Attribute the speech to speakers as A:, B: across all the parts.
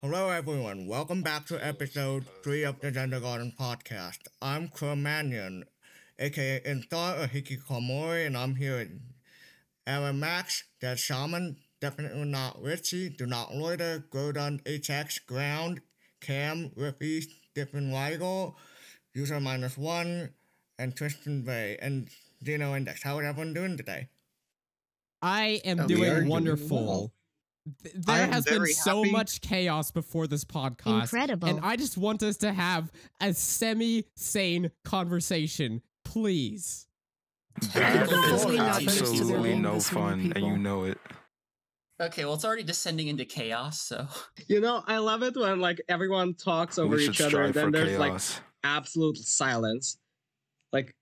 A: Hello everyone, welcome back to episode 3 of the Gender Garden podcast. I'm Cro-Magnon, aka Instar or Hikikomori, and I'm here with Aaron Max, Dead Shaman, Definitely Not Richie, Do Not Loiter, grodundHX, Ground, Cam, Riffy, Diffin Weigel, Userminusone, and Tristan Bay, and Dino Index. How is everyone doing today?
B: I am
C: We are
B: doing
C: doing
B: wonderful.
C: well.
B: There has been
C: very
B: so
C: happy.
B: much chaos before this podcast.
D: Incredible.
B: And I just want us to have a semi-sane conversation, please.
E: That is
D: Totally not used to
E: absolutely
D: knowing
E: no
D: this many
E: fun, and
D: people.
E: you know it.
F: Okay, well, it's already descending into chaos, so.
C: You know, I love it when like everyone talks over
E: We should
C: each other and
E: strive
C: then
E: for
C: there's like
E: chaos.
C: absolute silence. Like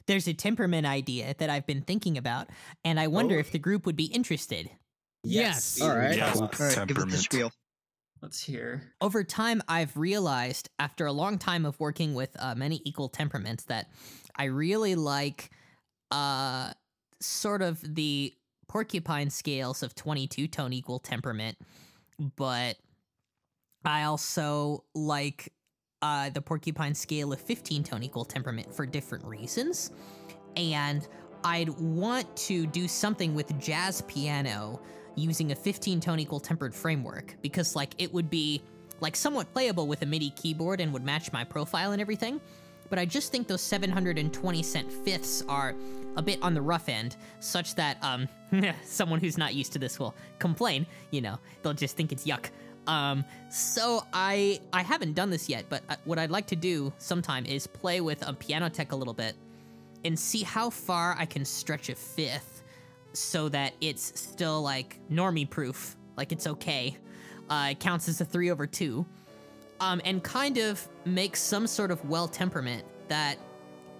D: There's a temperament idea that I've been thinking about, and I wonder if the group would be interested.
B: Yes.
C: all right.
E: Yeah.
G: All right, give it the
E: Temperament.
G: spiel.
F: Let's hear.
D: Over time, I've realized, after a long time of working with many equal temperaments, that I really like sort of the porcupine scales of 22-tone equal temperament, but I also like the porcupine scale of 15-tone equal temperament for different reasons. And I'd want to do something with jazz piano using a 15-tone equal tempered framework, because like it would be like somewhat playable with a MIDI keyboard and would match my profile and everything. But I just think those 720-cent fifths are a bit on the rough end, such that someone who's not used to this will complain. You know, they'll just think it's yuck. So I haven't done this yet, but what I'd like to do sometime is play with a piano tech a little bit and see how far I can stretch a fifth so that it's still like normie proof, like it's okay. It counts as a 3/2. And kind of make some sort of well temperament that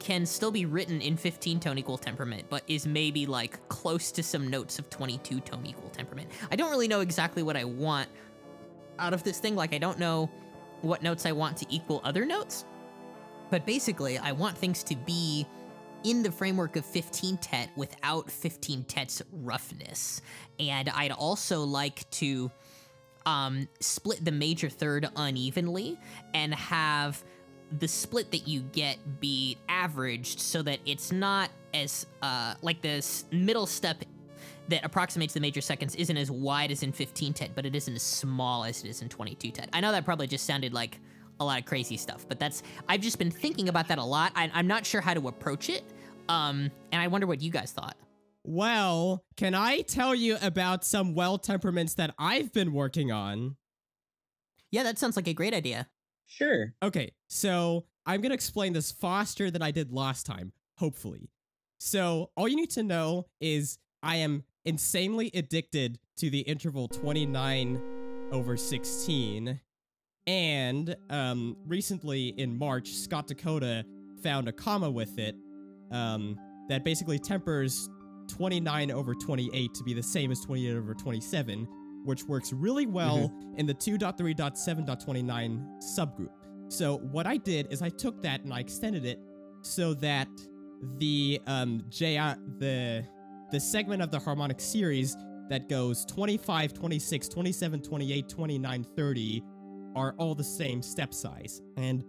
D: can still be written in 15-tone equal temperament, but is maybe like close to some notes of 22-tone equal temperament. I don't really know exactly what I want out of this thing. Like, I don't know what notes I want to equal other notes, but basically I want things to be in the framework of 15-tet without 15-tet's roughness. And I'd also like to split the major third unevenly and have the split that you get be averaged so that it's not as like this middle step that approximates the major seconds isn't as wide as in 15-tet, but it isn't as small as it is in 22-tet. I know that probably just sounded like a lot of crazy stuff, but I've just been thinking about that a lot. I'm not sure how to approach it, and I wonder what you guys thought.
B: Well, can I tell you about some well temperaments that I've been working on?
D: Yeah, that sounds like a great idea.
C: sure.
B: Okay, so I'm gonna explain this faster than I did last time, hopefully. So all you need to know is I am insanely addicted to the interval 29/16, and recently in March, Scott Dakota found a comma with it that basically tempers 29/28 to be the same as 28/27, which works really well in the 2.3.7.29 subgroup. So what I did is I took that and I extended it so that the the segment of the harmonic series that goes 25, 26, 27, 28, 29, 30 are all the same step size. And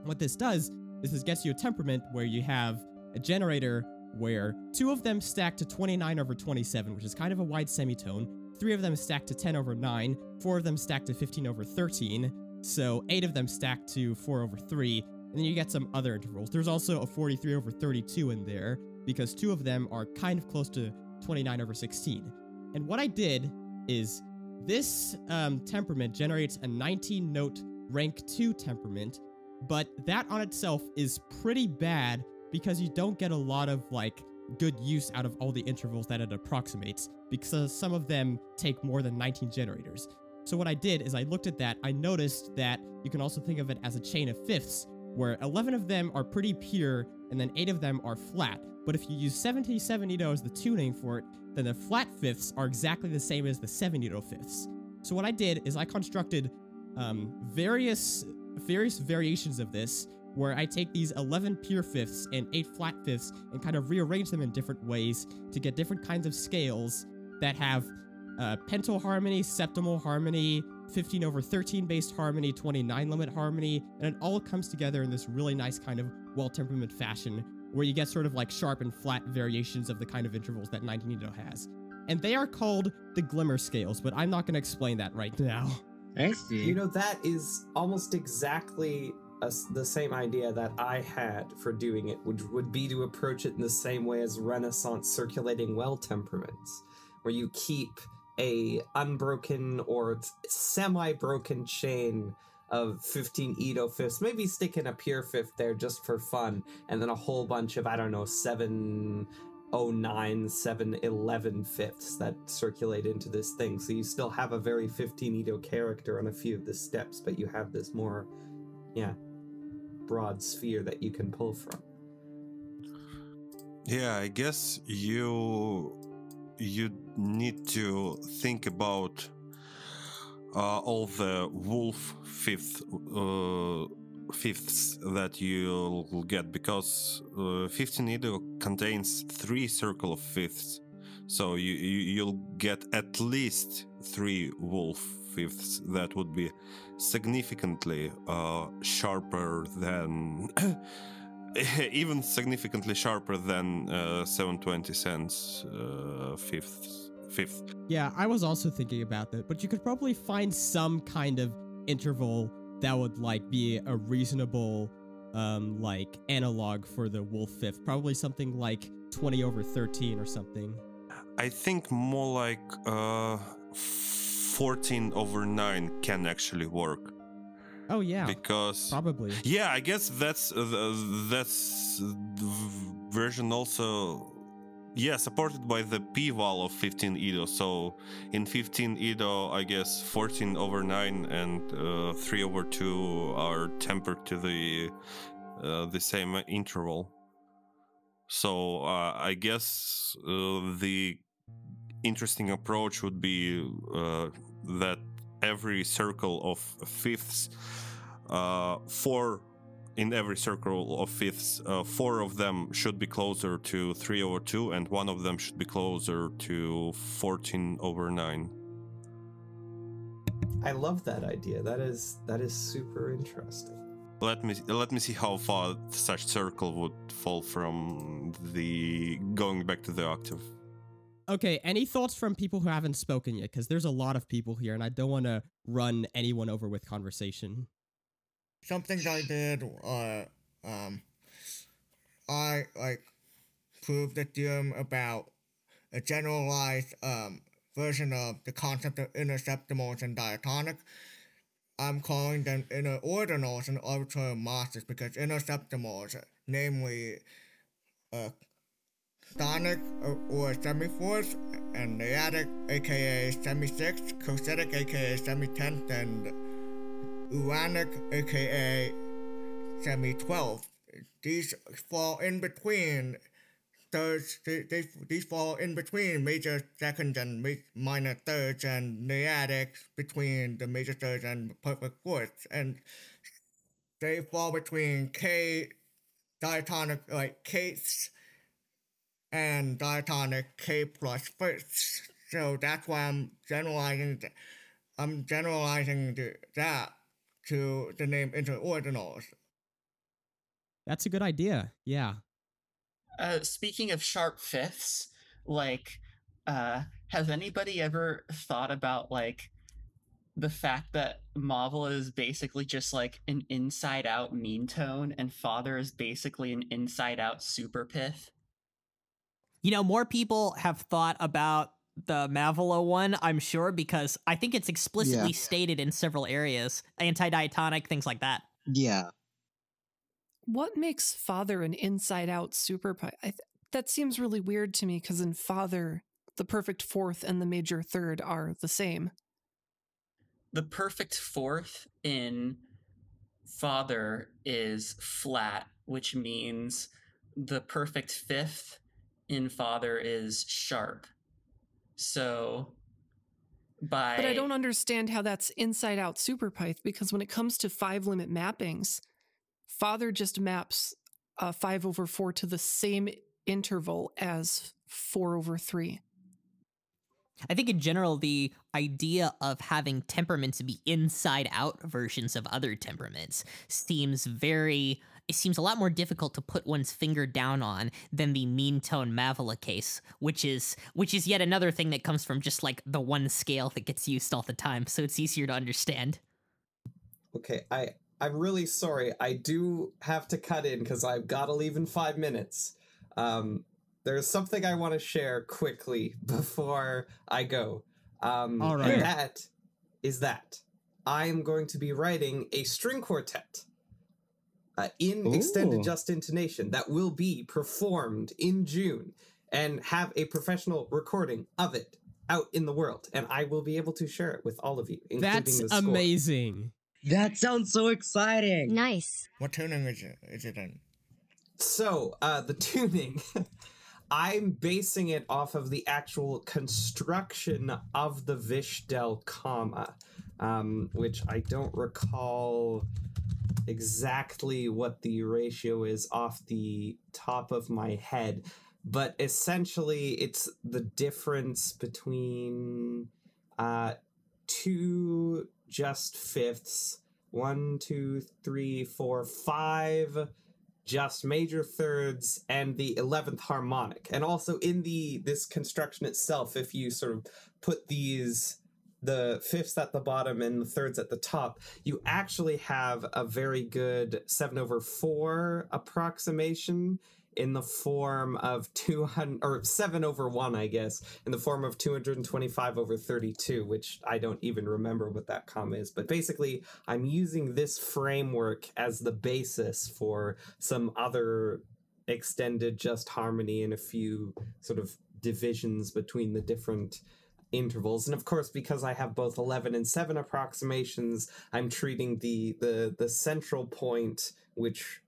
B: what this does is this gets you a temperament where you have a generator where 2 of them stack to 29/27, which is kind of a wide semitone, 3 of them stack to 10/9, 4 of them stack to 15/13, so 8 of them stack to 4/3, and then you get some other intervals. There's also a 43/32 in there, because 2 of them are kind of close to 29/16. And what I did is this temperament generates a 19-note rank 2 temperament, but that on itself is pretty bad because you don't get a lot of like good use out of all the intervals that it approximates, because some of them take more than 19 generators. So what I did is I looked at that, I noticed that you can also think of it as a chain of fifths, where 11 of them are pretty pure and then 8 of them are flat. But if you use 77 EDO as the tuning for it, then the flat fifths are exactly the same as the 7 EDO fifths. So what I did is I constructed various variations of this, where I take these 11 pure fifths and 8 flat fifths and kind of rearrange them in different ways to get different kinds of scales that have pental harmony, septimal harmony, 15/13 based harmony, 29 limit harmony, and it all comes together in this really nice kind of well-temperament fashion where you get sort of like sharp and flat variations of the kind of intervals that 19 EDO has. And they are called the glimmer scales, but I'm not going to explain that right now.
C: I see.
E: You know, that is almost exactly the same idea that I had for doing it, which would be to approach it in the same way as Renaissance circulating well temperaments, where you keep a unbroken or semi-broken chain of 15 EDO fifths, maybe stick in a pure fifth there just for fun, and then a whole bunch of, I don't know, 709, 711 fifths that circulate into this thing. So you still have a very 15 EDO character on a few of the steps, but you have this more, broad sphere that you can pull from.
G: Yeah, I guess you need to think about all the wolf fifths that you'll get, because 15 EDO contains 3 circle of fifths, so you'll get at least 3 wolf fifths that would be significantly sharper than even significantly sharper than 720 cents fifth.
B: Yeah, I was also thinking about that, but you could probably find some kind of interval that would like be a reasonable like analog for the wolf fifth, probably something like 20/13 or something.
G: I think more like 14/9 can actually work.
B: Oh yeah,
G: because
B: probably.
G: Yeah, I guess that's the version also. Yeah, supported by the p-val of 15 EDO. So in 15 EDO, I guess 14/9 and 3/2 are tempered to the same interval. So I guess the interesting approach would be that every circle of fifths, in every circle of fifths, 4 of them should be closer to 3/2, and 1 of them should be closer to 14/9.
E: I love that idea. That is super interesting.
G: Let me see how far such circle would fall from the going back to the octave.
B: Okay, any thoughts from people who haven't spoken yet? Because there's a lot of people here, and I don't want to run anyone over with conversation.
A: Something I did, I proved a theorem about a generalized version of the concept of interseptimals and diatonic. I'm calling them interordinals and arbitrary masses because interseptimals, namely tonic or semi-fourth, and naiadic, aka semi-sixth, cosetic, aka semi-tenth, and uranic, aka semi-12th. These fall in between thirds. These fall in between major seconds and minor thirds, and naiadics between the major thirds and perfect fourths, and they fall between K diatonic like kths and diatonic K plus firsts. So that's why I'm generalizing that to the name interordinals.
B: That's a good idea. Yeah.
F: Speaking of sharp fifths, like, has anybody ever thought about, like, the fact that Mavla is basically just, like, an inside-out mean tone, and Father is basically an inside-out superpyth?
D: You know, more people have thought about the Mavla one, I'm sure, because I think it's explicitly stated in several areas. Anti-diatonic, things like that.
H: Yeah.
I: What makes Father an inside-out superpyth? That seems really weird to me, because in Father, the perfect fourth and the major third are the same.
F: The perfect fourth in Father is flat, which means the perfect fifth in Father is sharp. So But
I: I don't understand how that's inside-out superpyth, because when it comes to 5-limit mappings, Father just maps 5/4 to the same interval as 4/3.
D: I think in general, the idea of having temperaments be inside-out versions of other temperaments seems it seems a lot more difficult to put one's finger down on than the mean tone Mavila case, which is yet another thing that comes from just like the one scale that gets used all the time, so it's easier to understand.
E: Okay, I'm really sorry. I do have to cut in because I've got to leave in 5 minutes. There's something I want to share quickly before I go.
B: All right.
E: And that is that I am going to be writing a string quartet in extended just intonation that will be performed in June and have a professional recording of it out in the world. And I will be able to share it with all of you, including
B: That's
E: the score.
B: amazing.
C: That sounds so exciting.
H: Nice.
A: What tuning is it in?
E: So, the tuning, I'm basing it off of the actual construction of the Weigel comma, which I don't recall exactly what the ratio is off the top of my head, but essentially it's the difference between 2 just fifths, 1, 2, 3, 4, 5 just major thirds, and the 11th harmonic. And also in this construction itself, if you sort of put the fifths at the bottom and the thirds at the top, you actually have a very good 7/4 approximation in the form of 200, or 7/1, I guess, in the form of 225/32, which I don't even remember what that comma is. But basically, I'm using this framework as the basis for some other extended just harmony and a few sort of divisions between the different intervals. And of course, because I have both 11 and 7 approximations, I'm treating the central point, which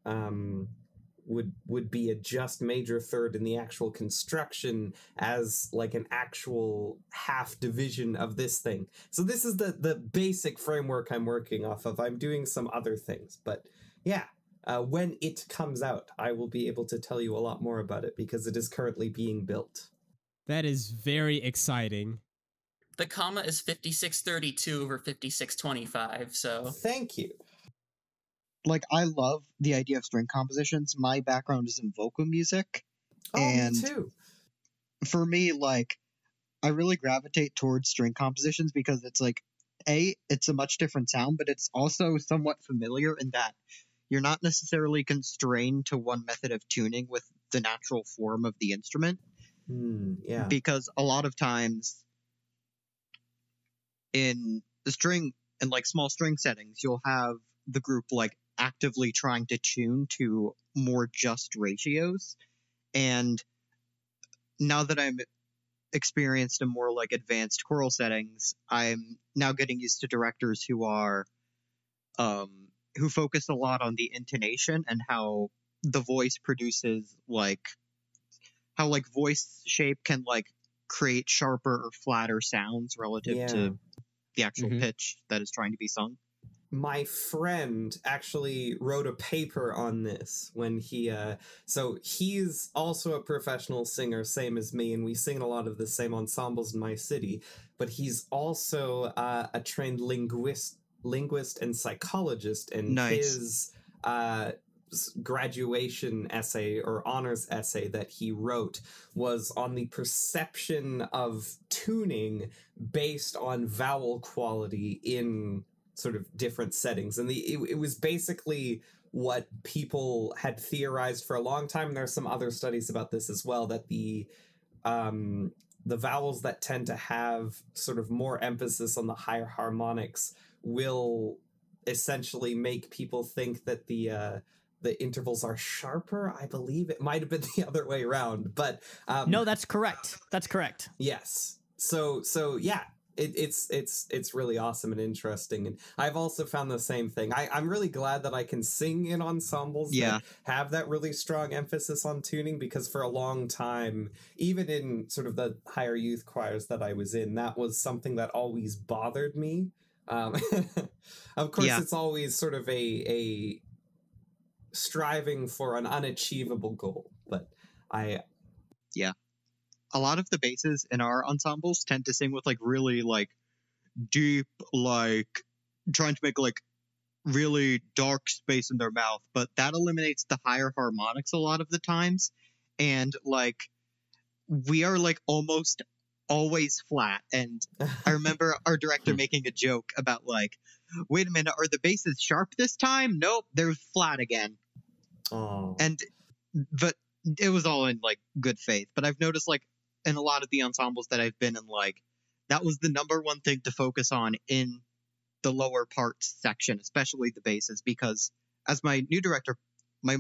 E: would be a just major third in the actual construction, as like an actual half division of this thing. So this is the basic framework I'm working off of. I'm doing some other things, but yeah, when it comes out, I will be able to tell you a lot more about it because it is currently being built.
B: That is very exciting.
F: The comma is 5632 over 5625, so...
E: Thank you.
J: Like, I love the idea of string compositions. My background is in vocal music.
E: Oh,
J: and
E: me too.
J: For me, like, I really gravitate towards string compositions because it's like, it's a much different sound, but it's also somewhat familiar in that you're not necessarily constrained to one method of tuning with the natural form of the instrument.
E: Yeah.
J: Because a lot of times in the string, in like small string settings, you'll have the group like actively trying to tune to more just ratios. And now that I'm experienced in more like advanced choral settings, I'm now getting used to directors who are who focus a lot on the intonation and how the voice produces like how like voice shape can like create sharper or flatter sounds relative to the actual pitch that is trying to be sung.
E: My friend actually wrote a paper on this when he, so he's also a professional singer, same as me, and we sing in a lot of the same ensembles in my city, but he's also a trained linguist and psychologist, and his graduation essay or honors essay that he wrote was on the perception of tuning based on vowel quality in sort of different settings. And it was basically what people had theorized for a long time. And there are some other studies about this as well, that the vowels that tend to have sort of more emphasis on the higher harmonics will essentially make people think that the intervals are sharper. I believe it might have been the other way around, but
D: no, that's correct. That's correct.
E: Yes. So yeah, it's really awesome and interesting. And I've also found the same thing. I'm really glad that I can sing in ensembles that have that really strong emphasis on tuning, because for a long time, even in sort of the higher youth choirs that I was in, that was something that always bothered me. Of course, it's always sort of a striving for an unachievable goal, but
J: a lot of the basses in our ensembles tend to sing with like really like deep, like trying to make like really dark space in their mouth, but that eliminates the higher harmonics a lot of the times. And like we are like almost always flat. And I remember our director making a joke about like, wait a minute, are the basses sharp this time? Nope, they're flat again.
E: Oh.
J: But it was all in like good faith. But I've noticed like in a lot of the ensembles that I've been in, like that was the number one thing to focus on in the lower parts section, especially the basses, because as my new director, my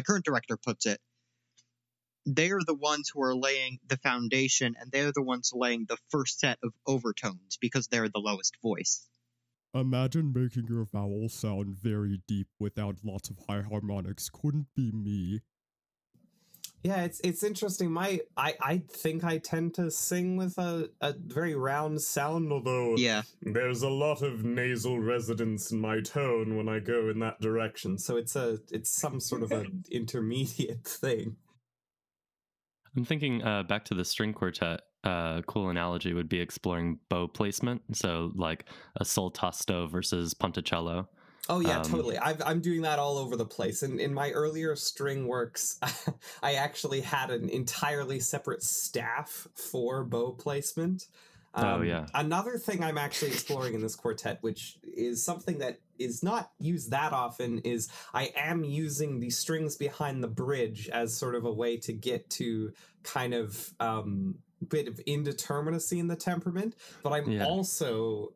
J: current director puts it, they are the ones who are laying the foundation, and they're the ones laying the first set of overtones because they're the lowest voice.
B: Imagine making your vowels sound very deep without lots of high harmonics. Couldn't be me.
E: Yeah, it's interesting. I think I tend to sing with a very round sound, although there's a lot of nasal resonance in my tone when I go in that direction. So it's some sort of an intermediate thing.
H: I'm thinking back to the string quartet. Cool analogy would be exploring bow placement. So like a sol tasto versus ponticello.
E: Oh yeah, totally. I'm doing that all over the place. And in my earlier string works, I actually had an entirely separate staff for bow placement. Another thing I'm actually exploring in this quartet, which is something that is not used that often, is I am using the strings behind the bridge as sort of a way to get to kind of bit of indeterminacy in the temperament, but I'm also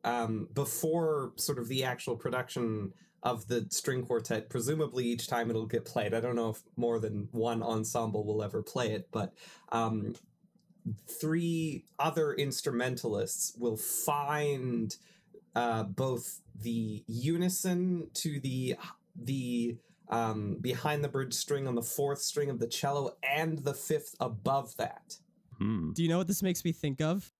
E: before sort of the actual production of the string quartet, presumably each time it'll get played. I don't know if more than one ensemble will ever play it, but 3 other instrumentalists will find both the unison to the behind the bridge string on the 4th string of the cello and the 5th above that.
B: Do you know what this makes me think of?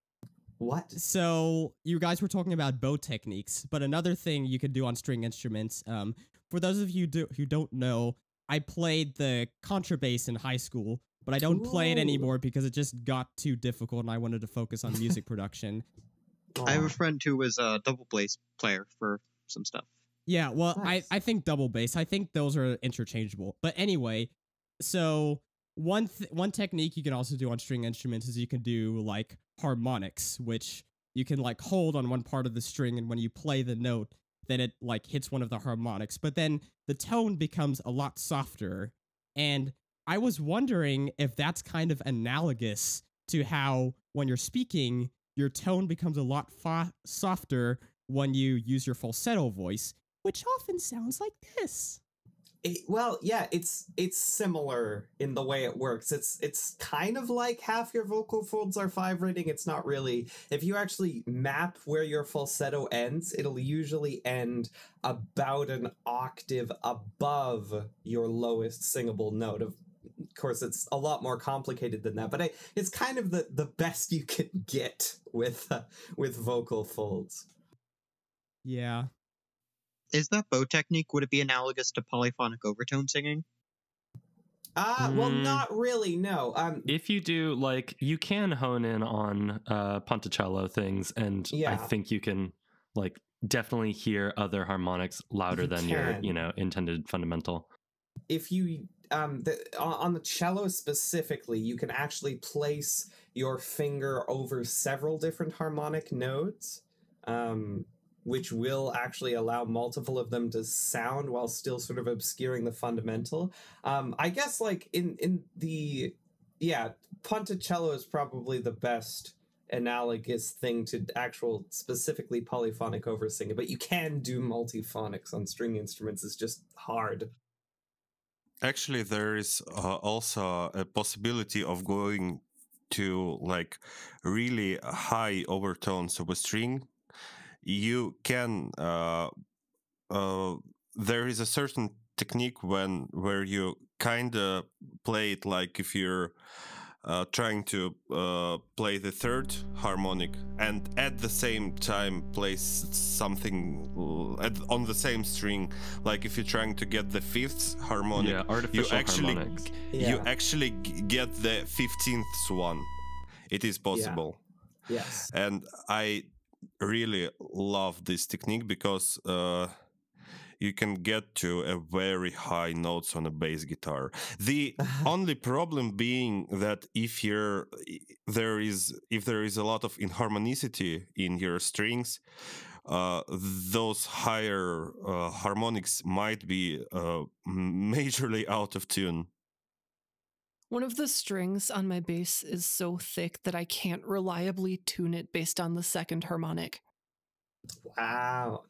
E: What?
B: So you guys were talking about bow techniques, but another thing you could do on string instruments, for those of you who don't know, I played the contrabass in high school, but I don't play it anymore because it just got too difficult and I wanted to focus on music production.
J: I have a friend who was a double bass player for some stuff.
B: Yeah, well,
E: Nice.
B: I think double bass. I think those are interchangeable. But anyway, so one technique you can also do on string instruments is you can do like harmonics, which you can like hold on one part of the string, and when you play the note, then it like hits one of the harmonics. But then the tone becomes a lot softer. And I was wondering if that's kind of analogous to how when you're speaking, your tone becomes a lot softer when you use your falsetto voice, which often sounds like this.
E: It's similar in the way it works. It's kind of like half your vocal folds are 5 rating. It's not really. If you actually map where your falsetto ends, it'll usually end about an octave above your lowest singable note. Of course, it's a lot more complicated than that, but it's kind of the best you can get with vocal folds.
B: Yeah.
J: Is that bow technique, would it be analogous to polyphonic overtone singing?
E: Well, not really, no.
H: If you do, like, you can hone in on ponticello things, and I think you can, like, definitely hear other harmonics louder than your, intended fundamental.
E: If you, on the cello specifically, you can actually place your finger over several different harmonic nodes, which will actually allow multiple of them to sound while still sort of obscuring the fundamental. I guess like ponticello is probably the best analogous thing to actual specifically polyphonic oversinging, but you can do multiphonics on string instruments. It's just hard.
G: Actually, there is also a possibility of going to like really high overtones of a string. You can there is a certain technique where you kind of play it like if you're trying to play the 3rd harmonic and at the same time play something on the same string. Like if you're trying to get the 5th harmonic,
H: artificial harmonics.
G: You actually get the 15th one. It is possible.
E: Yeah. Yes.
G: And I really love this technique because you can get to a very high notes on a bass guitar. The only problem being that if there is a lot of inharmonicity in your strings, those higher harmonics might be majorly out of tune.
I: One of the strings on my bass is so thick that I can't reliably tune it based on the second harmonic.
E: Wow.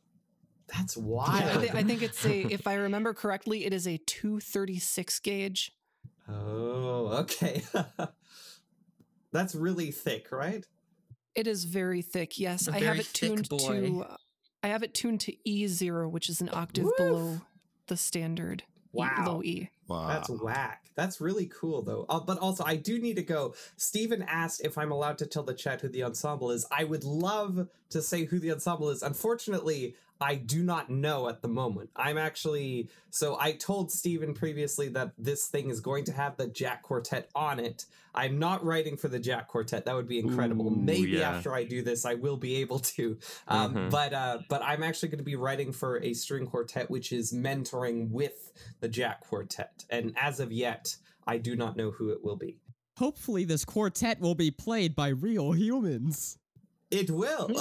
E: That's wild.
I: Yeah, I think it's if I remember correctly, it is a 236 gauge.
E: Oh, okay. That's really thick, right?
I: It is very thick. Yes, I have it tuned to E0, which is an octave below the standard.
E: Wow.
I: Low E.
G: Wow.
E: That's whack. That's really cool, though. But also, I do need to go. Steven asked if I'm allowed to tell the chat who the ensemble is. I would love to say who the ensemble is. Unfortunately, I do not know at the moment. So I told Steven previously that this thing is going to have the Jack Quartet on it. I'm not writing for the Jack Quartet. That would be incredible. Maybe after I do this, I will be able to. But I'm actually going to be writing for a string quartet, which is mentoring with the Jack Quartet. And as of yet, I do not know who it will be.
B: Hopefully this quartet will be played by real humans.
E: It will.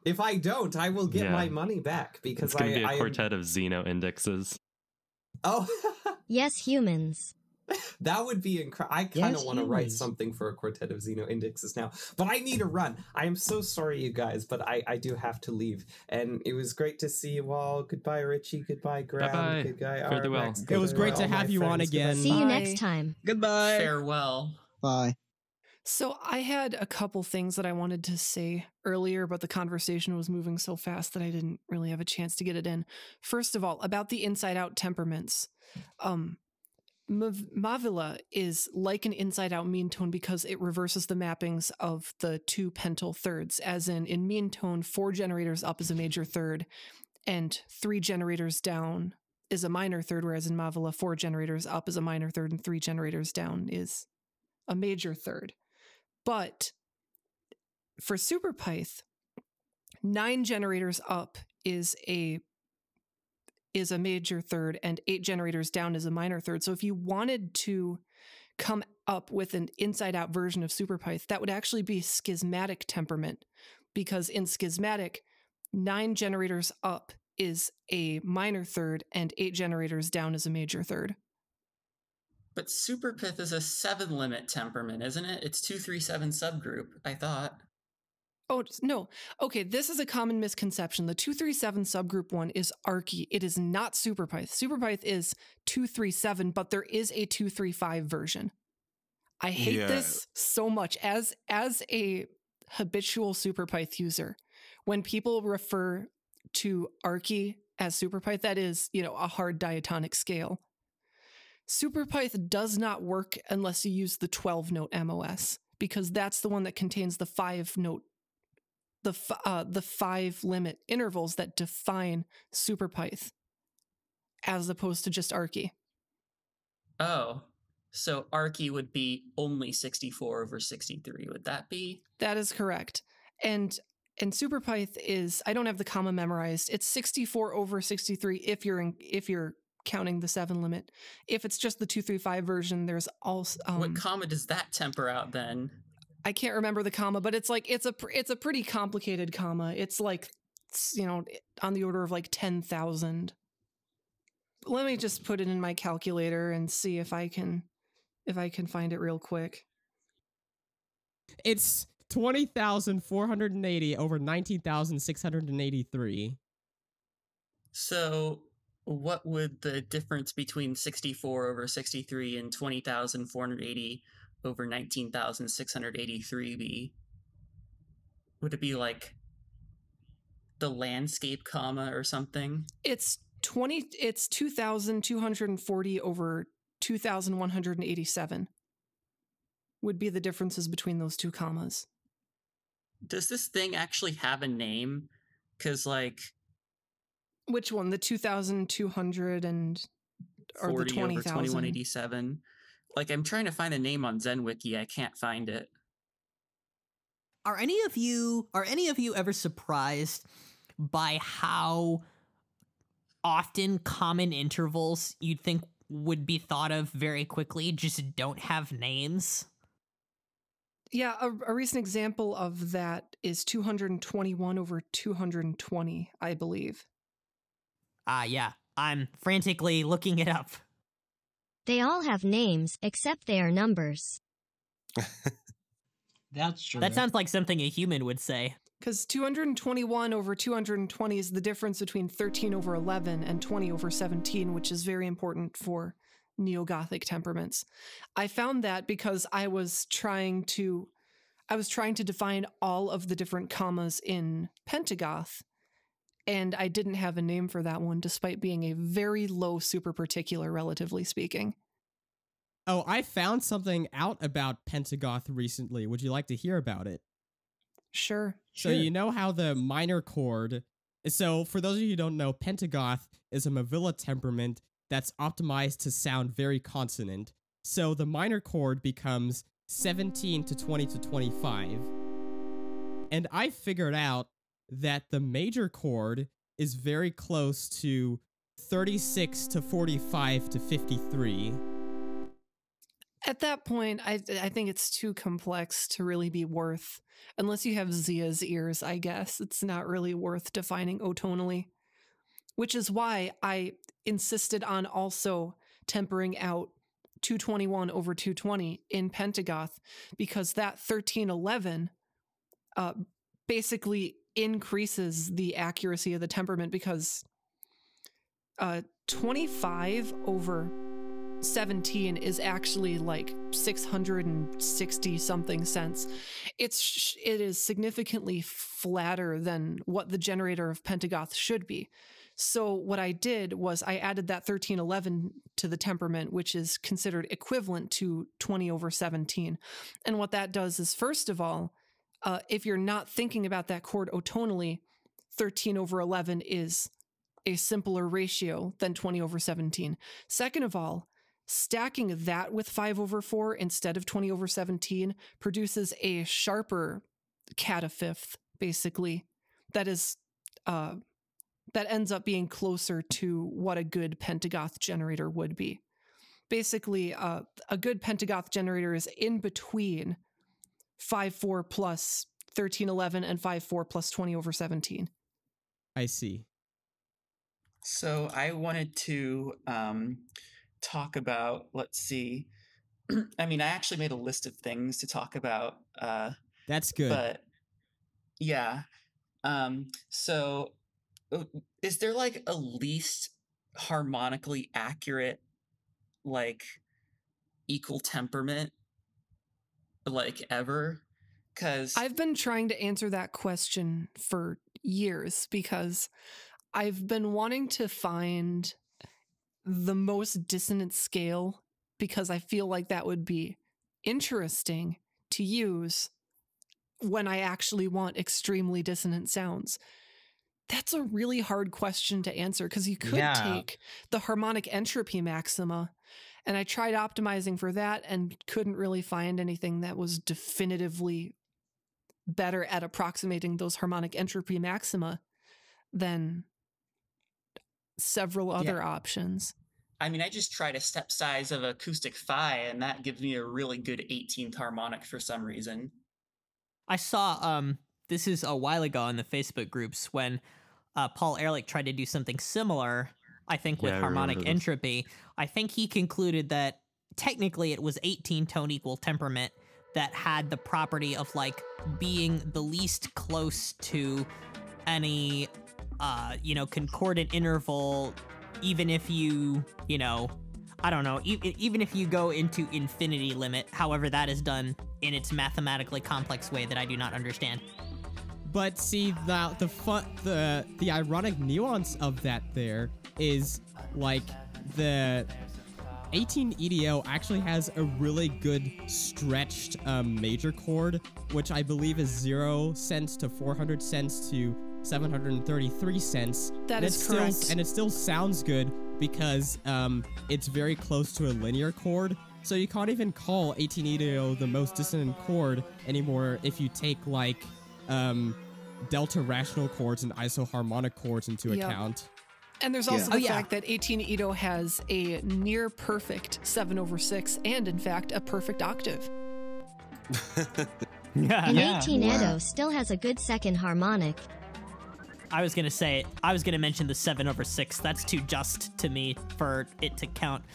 E: If I don't, I will get my money back because
H: it's going to be a quartet of Xeno indexes.
E: Oh,
K: yes, humans.
E: That would be incredible. I kind of want to write something for a quartet of Xeno indexes now, but I need to run. I am so sorry, you guys, but I do have to leave. And it was great to see you all. Goodbye, Richie. Goodbye, Graham.
H: Bye-bye.
E: Goodbye,
H: Farewell.
B: It was great to have you on again.
K: See you next time.
C: Goodbye.
F: Farewell.
J: Bye.
I: So I had a couple things that I wanted to say earlier, but the conversation was moving so fast that I didn't really have a chance to get it in. First of all, about the inside-out temperaments. Mavila is like an inside-out mean tone because it reverses the mappings of the two pental thirds, as in mean tone, 4 generators up is a major third, and 3 generators down is a minor third, whereas in Mavila, 4 generators up is a minor third, and 3 generators down is a major third. But for superpyth, 9 generators up is a major third and 8 generators down is a minor third. So if you wanted to come up with an inside-out version of superpyth, that would actually be schismatic temperament, because in schismatic, 9 generators up is a minor third and 8 generators down is a major third.
F: But superpyth is a 7-limit temperament, isn't it? It's 237 subgroup, I thought.
I: Oh, no. Okay, this is a common misconception. The 237 subgroup one is archy. It is not superpyth. Superpyth is 237, but there is a 235 version. I hate this so much. As a habitual superpyth user, when people refer to archy as superpyth, that is, a hard diatonic scale. Superpyth does not work unless you use the 12-note MOS, because that's the one that contains the 5-note, the 5-limit intervals that define superpyth, as opposed to just archy.
F: Oh, so archy would be only 64 over 63. Would that be?
I: That is correct. And superpyth is, I don't have the comma memorized. It's 64 over 63 if you're counting the 7 limit. If it's just the 235 version, there's also
F: what comma does that temper out then?
I: I can't remember the comma, but it's a pretty complicated comma. It's like, on the order of like 10,000. Let me just put it in my calculator and see if I can find it real quick.
B: It's 20,480 over 19,683.
F: So what would the difference between 64 over 63 and 20,480 over 19,683 be? Would it be like the landscape comma or something?
I: It's 2,240 over 2,187 would be the differences between those two commas.
F: Does this thing actually have a name? Because
I: which one? The 2,200 and or the 20,000?
F: 2187. Like, I'm trying to find a name on ZenWiki. I can't find it.
D: Are any of you ever surprised by how often common intervals you'd think would be thought of very quickly just don't have names?
I: Yeah, a recent example of that is 221 over 220, I believe.
D: Yeah. I'm frantically looking it up.
K: They all have names, except they are numbers.
C: That's true.
D: That sounds like something a human would say.
I: Because 221 over 220 is the difference between 13 over 11 and 20 over 17, which is very important for Neo-Gothic temperaments. I found that because I was trying to define all of the different commas in pentagoth, and I didn't have a name for that one, despite being a very low super particular, relatively speaking.
B: Oh, I found something out about pentagoth recently. Would you like to hear about it?
I: Sure.
B: So you know how the minor chord... So for those of you who don't know, pentagoth is a Mavilla temperament that's optimized to sound very consonant. So the minor chord becomes 17 to 20 to 25. And I figured out that the major chord is very close to 36 to 45 to 53.
I: At that point, I think it's too complex to really be worth, unless you have Zia's ears, I guess. It's not really worth defining otonally. Which is why I insisted on also tempering out 221 over 220 in pentagoth, because that 1311 basically increases the accuracy of the temperament, because 25 over 17 is actually like 660 something cents. It is significantly flatter than what the generator of pentagoth should be. So what I did was I added that 1311 to the temperament, which is considered equivalent to 20 over 17. And what that does is, first of all, if you're not thinking about that chord otonally, 13 over 11 is a simpler ratio than 20 over 17. Second of all, stacking that with 5 over 4 instead of 20 over 17 produces a sharper cat-a-fifth, basically, that is that ends up being closer to what a good pentagoth generator would be. Basically, a good pentagoth generator is in between 5/4 plus 1311 and 5/4 plus 20 over 17.
B: I see.
F: So I wanted to talk about, let's see. I mean, I actually made a list of things to talk about.
B: That's good.
F: But yeah. So is there like a least harmonically accurate, like, equal temperament, like, ever? Because
I: I've been trying to answer that question for years, because I've been wanting to find the most dissonant scale, because I feel like that would be interesting to use when I actually want extremely dissonant sounds. That's a really hard question to answer, because you could take the harmonic entropy maxima, and I tried optimizing for that and couldn't really find anything that was definitively better at approximating those harmonic entropy maxima than several other options.
F: I mean, I just tried a step size of acoustic phi, and that gives me a really good 18th harmonic for some reason.
D: I saw, this is a while ago in the Facebook groups, when Paul Ehrlich tried to do something similar, I think, with harmonic entropy. I think he concluded that technically it was 18 tone equal temperament that had the property of, like, being the least close to any, concordant interval, even if you, I don't know, even if you go into infinity limit, however that is done in its mathematically complex way that I do not understand.
B: But see, the ironic nuance of that there is, like, the 18 EDO actually has a really good stretched major chord, which I believe is 0 cents to 400 cents to 733 cents.
I: That is correct.
B: And it still sounds good because it's very close to a linear chord. So you can't even call 18 EDO the most dissonant chord anymore if you take like delta rational chords and isoharmonic chords into account.
I: And there's also the fact that 18 EDO has a near perfect 7/6 and in fact a perfect octave.
K: And 18 EDO still has a good second harmonic.
D: I was gonna mention the 7/6. That's too just to me for it to count.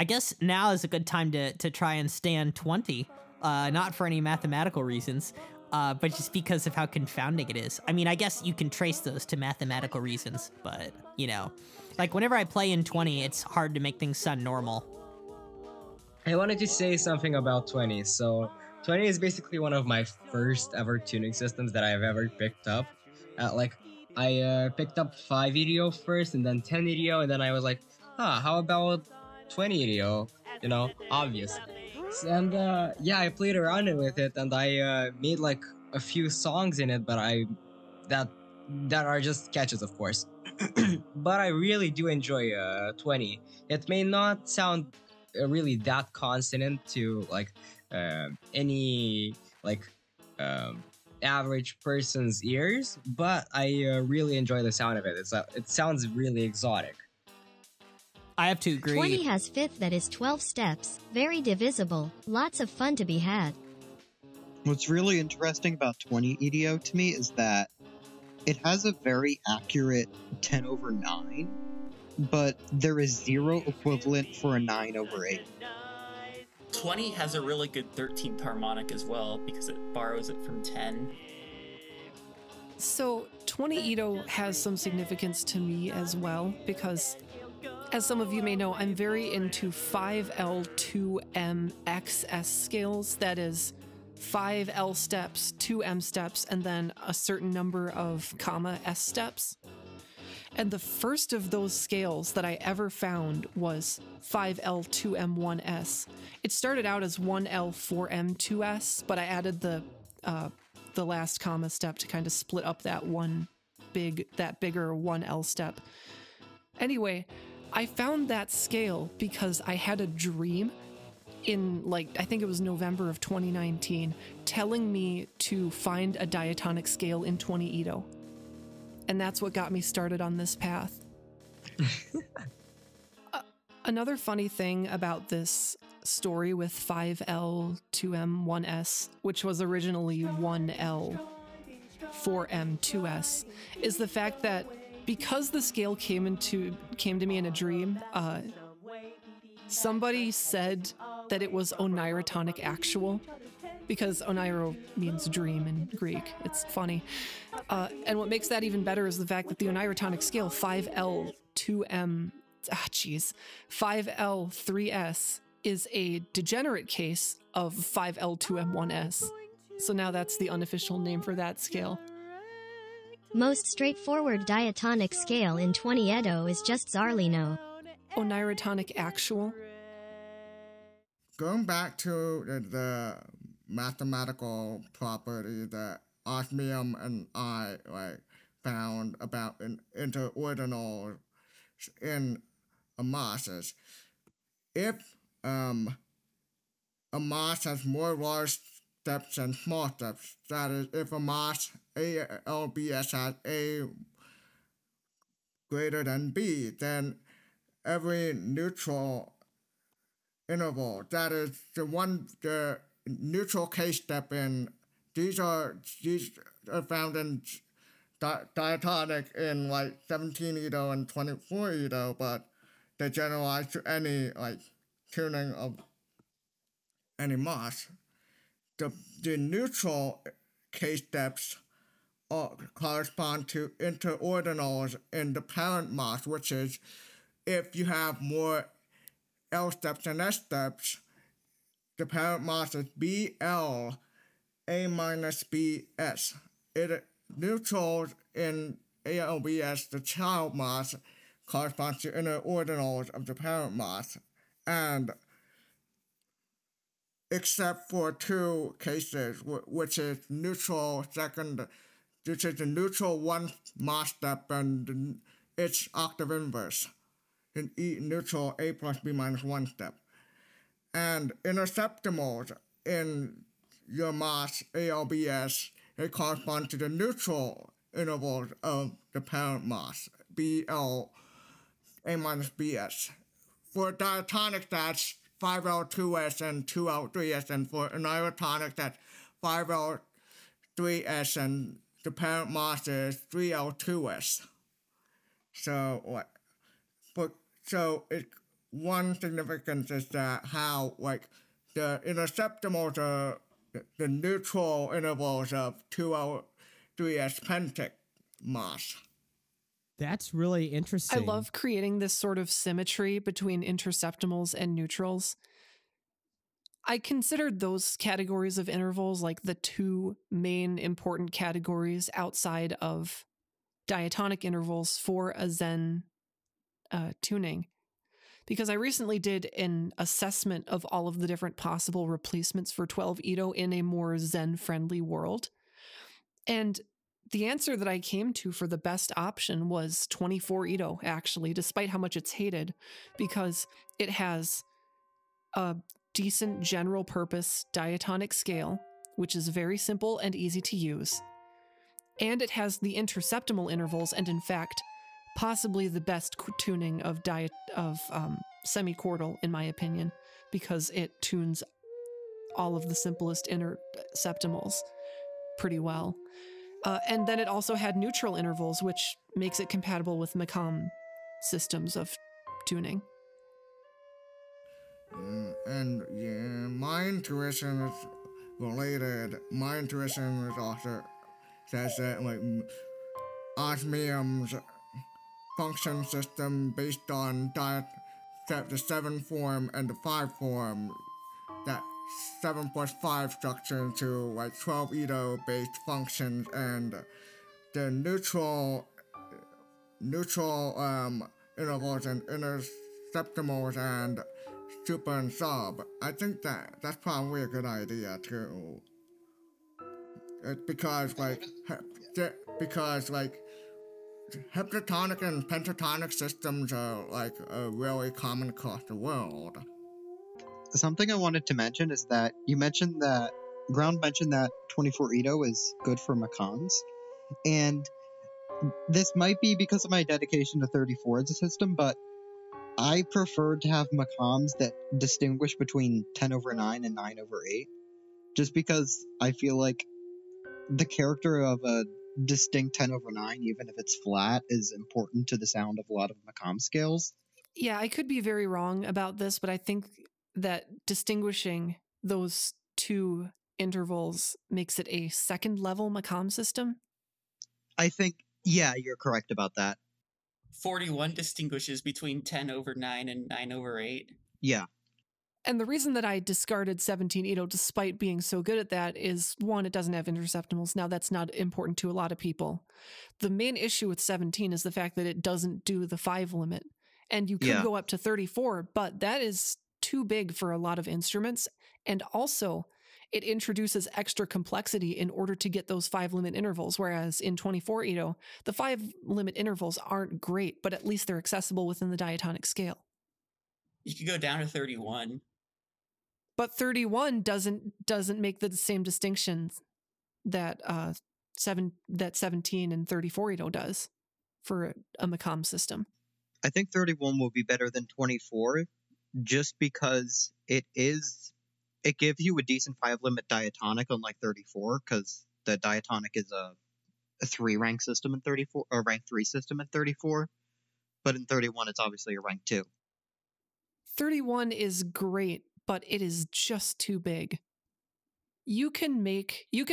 D: I guess now is a good time to try and stand 20. Not for any mathematical reasons, but just because of how confounding it is. I mean, I guess you can trace those to mathematical reasons, but, you know. Like, whenever I play in 20, it's hard to make things sound normal.
C: I wanted to say something about 20. So, 20 is basically one of my first ever tuning systems that I've ever picked up. I picked up 5 EDO first, and then 10 EDO, and then I was like, how about 20 EDO? You know, obviously. And I played around with it, and I made like a few songs in it, but that are just sketches, of course. But I really do enjoy 20. It may not sound really that consonant to like any like average person's ears, but I really enjoy the sound of it. It sounds really exotic.
D: I have to agree.
K: 20 has fifth that is 12 steps, very divisible, lots of fun to be had.
J: What's really interesting about 20 EDO to me is that it has a very accurate 10/9, but there is zero equivalent for a 9/8.
F: 20 has a really good 13th harmonic as well because it borrows it from 10.
I: So 20 EDO has some significance to me as well because, as some of you may know, I'm very into 5L2MXS scales. That is 5L steps, 2M steps, and then a certain number of comma S steps. And the first of those scales that I ever found was 5L2M1S. It started out as 1L4M2S, but I added the last comma step to kind of split up that bigger 1L step. Anyway, I found that scale because I had a dream in, like, I think it was November of 2019, telling me to find a diatonic scale in 20 EDO. And that's what got me started on this path. Another funny thing about this story with 5L2M1S, which was originally 1L4M2S, is the fact that because the scale came to me in a dream, somebody said that it was oneirotonic actual, because oneiro means dream in Greek. It's funny. And what makes that even better is the fact that the oneirotonic scale 5L3S is a degenerate case of 5L2M1S. So now that's the unofficial name for that scale.
K: Most straightforward diatonic scale in 20 EDO is just Zarlino.
I: Oneirotonic actual.
A: Going back to the mathematical property that osmium and I found about an interordinal in masses. If a mass has more large steps than small steps, that is, if a mass ALBS has A greater than B, then every neutral interval, that is the neutral case step in, these are found in diatonic in like 17 EDO and 24 EDO, but they generalize to any like tuning of any mass. The neutral case steps correspond to interordinals in the parent mass, which is if you have more L steps and S steps, the parent mass is BL A minus BS. It neutrals in ALBS, the child mass, corresponds to interordinals of the parent mass, and except for two cases, which is neutral second, which is the neutral one mass step and its octave inverse, in neutral A plus B minus 1 step. And interceptimals in your mass ALBS, they correspond to the neutral intervals of the parent mass, BL A minus BS. For diatonic, that's 5L2S and 2L3S, and for unirotonic, that's 5L3S, and the parent mass is 3L2S. So, one significance is that how, the interceptimals are the neutral intervals of 2L3S pentic mass.
B: That's really interesting.
I: I love creating this sort of symmetry between interceptimals and neutrals. I considered those categories of intervals like the two main important categories outside of diatonic intervals for a Zen tuning, because I recently did an assessment of all of the different possible replacements for 12 Edo in a more Zen-friendly world. And the answer that I came to for the best option was 24 Edo, actually, despite how much it's hated, because it has a decent general purpose diatonic scale, which is very simple and easy to use. And it has the interceptimal intervals, and in fact, possibly the best tuning of semichordal, in my opinion, because it tunes all of the simplest interceptimals pretty well. And then it also had neutral intervals, which makes it compatible with maqam systems of tuning.
A: My intuition is related. My intuition is also says that osmium's function system based on the 7 form and the 5 form, that 7 plus 5 structure into 12 Edo based functions, and the neutral intervals and interceptimals and super and sub. I think that's probably a good idea too. Because heptatonic and pentatonic systems are really common across the world.
J: Something I wanted to mention is that Ground mentioned that 24 Edo is good for maqams, and this might be because of my dedication to 34 as a system, but I prefer to have maqams that distinguish between 10/9 and 9/8, just because I feel like the character of a distinct 10/9, even if it's flat, is important to the sound of a lot of maqam scales.
I: Yeah, I could be very wrong about this, but I think that distinguishing those two intervals makes it a second level maqam system.
J: I think, yeah, you're correct about that.
F: 41 distinguishes between 10/9 and 9/8.
J: Yeah.
I: And the reason that I discarded 17 Edo, despite being so good at that, is one, it doesn't have interceptimals. Now, that's not important to a lot of people. The main issue with 17 is the fact that it doesn't do the 5 limit. And you could go up to 34, but that is too big for a lot of instruments. And also, it introduces extra complexity in order to get those 5 limit intervals, whereas in 24 Edo, the 5 limit intervals aren't great, but at least they're accessible within the diatonic scale.
F: You could go down to 31.
I: But 31 doesn't make the same distinctions that 17 and 34 Edo does for a maqam system.
J: I think 31 will be better than 24, just because it gives you a decent 5 limit diatonic, unlike 34, because the diatonic is a 3 rank system in 34, or rank 3 system in 34, but in 31 it's obviously a rank 2.
I: 31 is great, but it is just too big. You can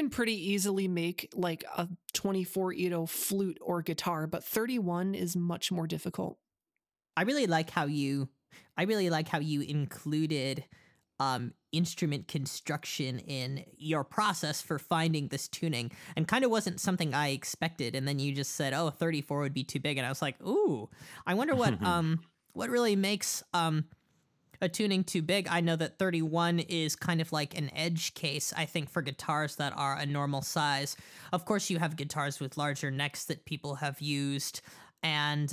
I: pretty easily make like a 24 Edo flute or guitar, but 31 is much more difficult.
D: I really like how you included instrument construction in your process for finding this tuning, and kind of wasn't something I expected. And then you just said, "Oh, 34 would be too big," and I was like, "Ooh, I wonder what really makes a tuning too big." I know that 31 is kind of like an edge case, I think, for guitars that are a normal size. Of course, you have guitars with larger necks that people have used, and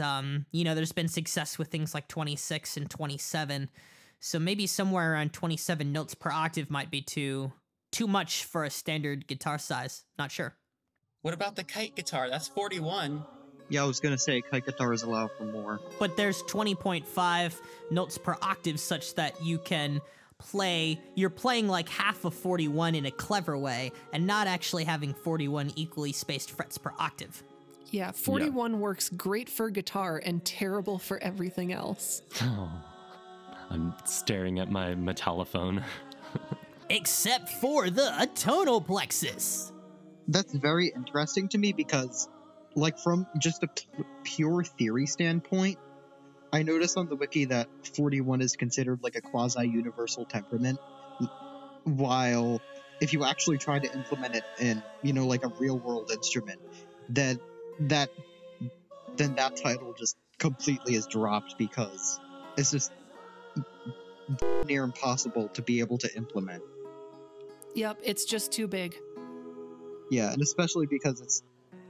D: there's been success with things like 26 and 27. So maybe somewhere around 27 notes per octave might be too much for a standard guitar size. Not sure.
F: What about the kite guitar? That's 41.
J: Yeah, I was gonna say kite guitars allow for more.
D: But there's 20.5 notes per octave such that you're playing like half of 41 in a clever way and not actually having 41 equally spaced frets per octave.
I: Yeah, 41 works great for guitar and terrible for everything else.
H: Oh, I'm staring at my metallophone.
D: Except for the tonal plexus.
J: That's very interesting to me because, like, from just a pure theory standpoint, I noticed on the wiki that 41 is considered like a quasi-universal temperament, while if you actually try to implement it in, like a real-world instrument, then that title just completely is dropped because it's just near impossible to be able to implement.
I: Yep, it's just too big.
J: Yeah, and especially because it's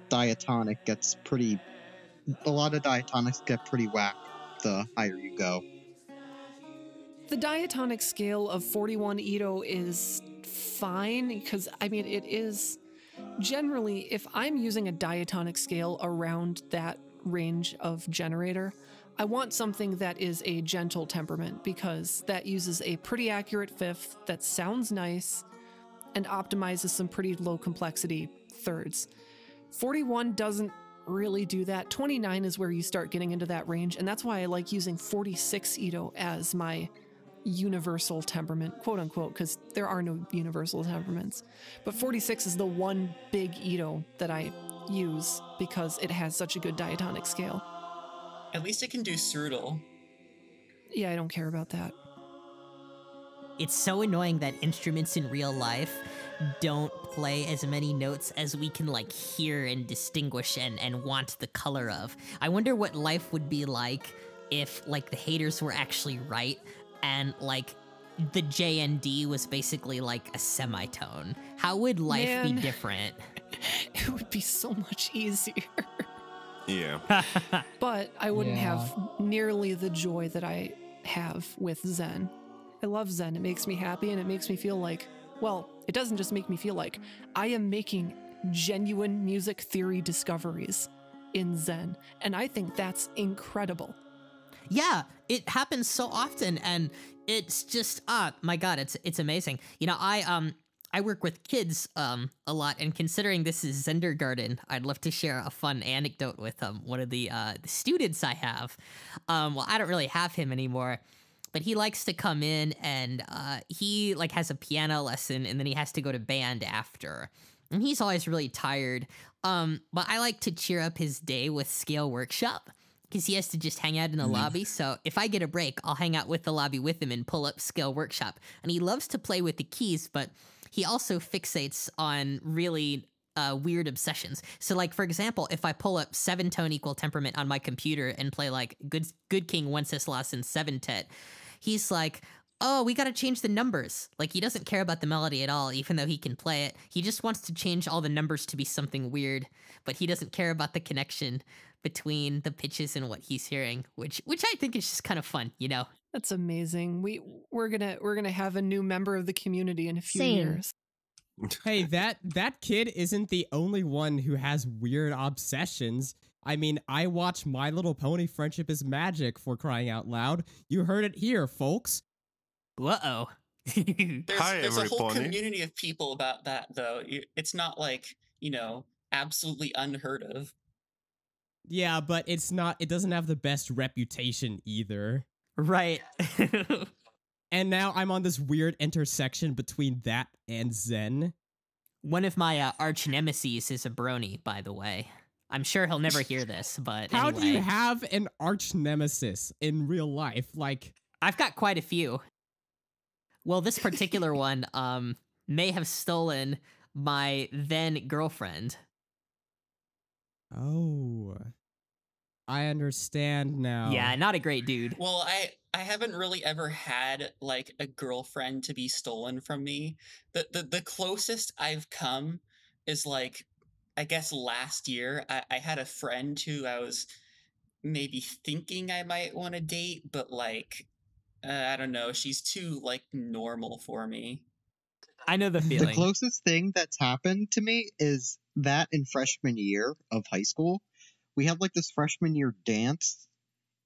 J: diatonic, a lot of diatonics get pretty whack the higher you go.
I: The diatonic scale of 41 Edo is fine because, it is generally, if I'm using a diatonic scale around that range of generator, I want something that is a gentle temperament because that uses a pretty accurate fifth that sounds nice and optimizes some pretty low complexity thirds. 41 doesn't really do that. 29 is where you start getting into that range, and that's why I like using 46 Edo as my universal temperament, quote unquote, because there are no universal temperaments. But 46 is the one big Edo that I use because it has such a good diatonic scale.
F: At least it can do strudel.
I: Yeah, I don't care about that.
D: It's so annoying that instruments in real life don't play as many notes as we can hear and distinguish and want the color of. I wonder what life would be like if the haters were actually right and the J and D was basically a semitone. How would life be different?
I: It would be so much easier.
G: Yeah.
I: But I wouldn't have nearly the joy that I have with Zen. I love Zen. It makes me happy and it makes me feel like, well, it doesn't just make me feel like, I am making genuine music theory discoveries in Zen. And I think that's incredible.
D: Yeah, it happens so often and it's just, my God, it's amazing. I work with kids a lot, and considering this is Zendergarten, I'd love to share a fun anecdote with one of the students I have. Well, I don't really have him anymore, but he likes to come in and he has a piano lesson and then he has to go to band after. And he's always really tired. But I like to cheer up his day with Scale Workshop because he has to just hang out in the lobby. So if I get a break, I'll hang out with the lobby with him and pull up Scale Workshop. And he loves to play with the keys, but he also fixates on really weird obsessions. So for example, if I pull up 7-tone equal temperament on my computer and play Good King Wenceslas and 7-tet, he's like, oh, we got to change the numbers. He doesn't care about the melody at all, even though he can play it. He just wants to change all the numbers to be something weird, but he doesn't care about the connection between the pitches and what he's hearing, which I think is just kind of fun,
I: That's amazing. We're gonna have a new member of the community in a few years.
B: Hey, that kid isn't the only one who has weird obsessions. I watch My Little Pony Friendship is Magic, for crying out loud. You heard it here, folks.
D: Uh-oh.
F: There's a whole community of people about that, though. It's not absolutely unheard of.
B: Yeah, but it doesn't have the best reputation either.
D: Right.
B: And now I'm on this weird intersection between that and Zen.
D: One of my arch nemesis is a brony, by the way. I'm sure he'll never hear this, but
B: How
D: anyway.
B: do you have an arch nemesis in real life?
D: I've got quite a few. Well, this particular one may have stolen my then girlfriend.
B: Oh, I understand now.
D: Yeah, not a great dude.
F: Well, I haven't really ever had a girlfriend to be stolen from me. The closest I've come is I guess last year I had a friend who I was maybe thinking I might want to date, but I don't know. She's too, like, normal for me.
D: I know the feeling.
J: The closest thing that's happened to me is that in freshman year of high school, we had like this freshman year dance,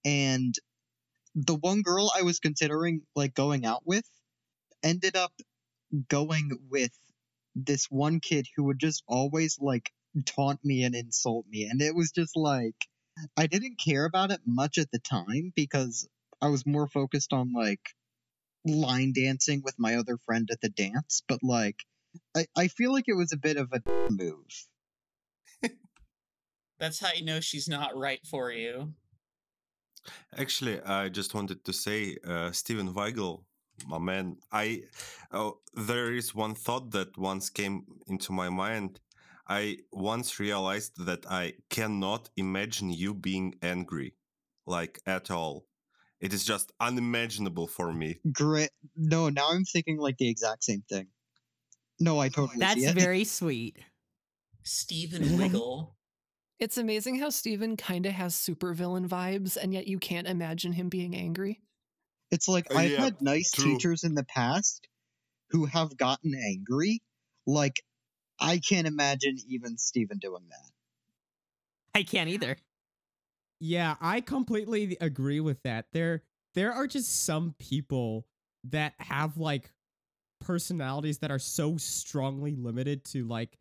J: and the one girl I was considering like going out with ended up going with this one kid who would just always like taunt me and insult me. And it was just like, I didn't care about it much at the time because I was more focused on like line dancing with my other friend at the dance. But like, I feel like it was a bit of a move.
F: That's how you know she's not right for you.
G: Actually, I just wanted to say, Steven Weigel, my man, there is one thought that once came into my mind. I once realized that I cannot imagine you being angry, like at all. It is just unimaginable for me.
J: Great. No, now I'm thinking like the exact same thing. No, I totally
D: That's
J: see it.
D: very sweet.
F: Steven Wiggle.
I: It's amazing how Steven kind of has supervillain vibes, and yet you can't imagine him being angry.
J: It's like, I've
G: yeah,
J: had nice
G: true.
J: teachers in the past who have gotten angry. Like, I can't imagine even Steven doing that.
D: I can't either.
B: Yeah, I completely agree with that. There are just some people that have like personalities that are so strongly limited to like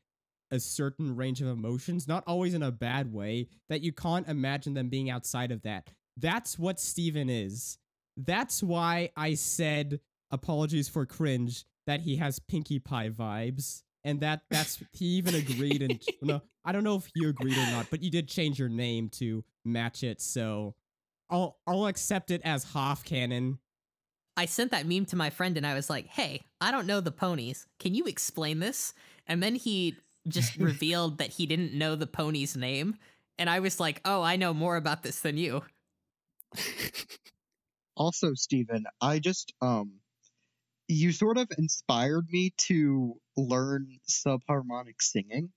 B: a certain range of emotions, not always in a bad way, that you can't imagine them being outside of that. That's what Steven is. That's why I said, apologies for cringe, that he has Pinkie Pie vibes. And that's he even agreed, and no, I don't know if you agreed or not, but you did change your name to match it, so I'll accept it as half canon.
D: I sent that meme to my friend and I was like, hey, I don't know the ponies. Can you explain this? And then he just revealed that he didn't know the pony's name. And I was like, oh, I know more about this than you.
J: Also, Steven, I just, you sort of inspired me to learn subharmonic singing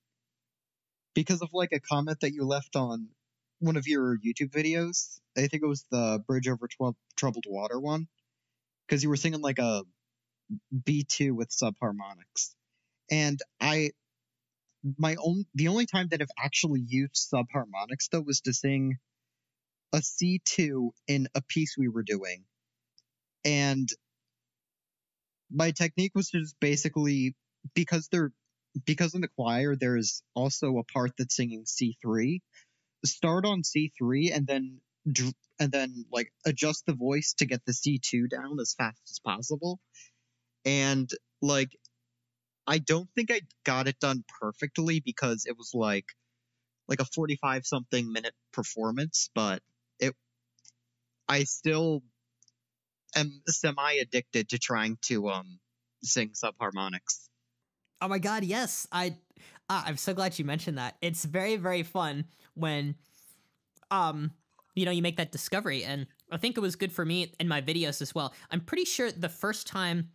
J: because of like a comment that you left on one of your YouTube videos. I think it was the Bridge Over Troubled Water one, because you were singing like a B2 with subharmonics. And the only time that I've actually used subharmonics though was to sing a C2 in a piece we were doing. And my technique was just basically, because in the choir there's also a part that's singing C3, start on C3 and then like adjust the voice to get the C2 down as fast as possible. And like, I don't think I got it done perfectly because it was like a 45 something minute performance, but I still am semi-addicted to trying to sing subharmonics.
D: Oh my god, yes. I'm so glad you mentioned that. It's very, very fun when you make that discovery, and I think it was good for me in my videos as well. I'm pretty sure the first time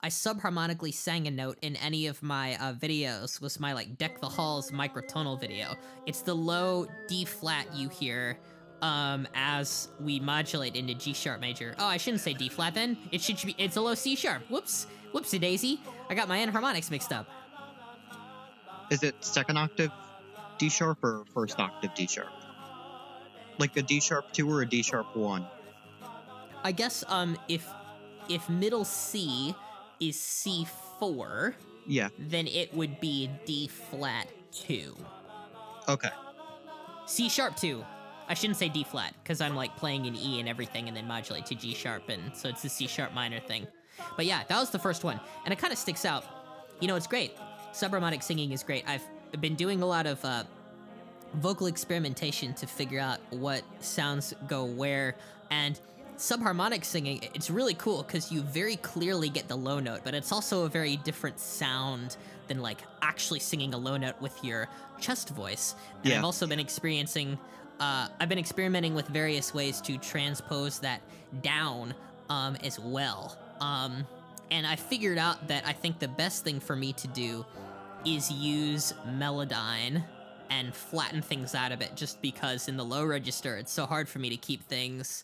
D: I subharmonically sang a note in any of my videos was my like Deck the Halls microtonal video. It's the low D flat you hear as we modulate into G sharp major. Oh, I shouldn't say D flat then. It's a low C sharp. Whoopsie daisy. I got my harmonics mixed up.
J: Is it second octave D sharp or first octave D sharp? Like a D sharp 2 or a D sharp 1?
D: I guess if middle C is C4,
J: yeah,
D: then it would be D flat 2.
J: Okay.
D: C sharp 2. I shouldn't say D flat, because I'm like playing an E and everything and then modulate to G sharp, and so it's a C sharp minor thing. But yeah, that was the first one, and it kind of sticks out. It's great. Subharmonic singing is great. I've been doing a lot of vocal experimentation to figure out what sounds go where, and subharmonic singing, it's really cool because you very clearly get the low note, but it's also a very different sound than like actually singing a low note with your chest voice. And I've also been I've been experimenting with various ways to transpose that down as well. And I figured out that I think the best thing for me to do is use melodyne and flatten things out a bit, just because in the low register it's so hard for me to keep things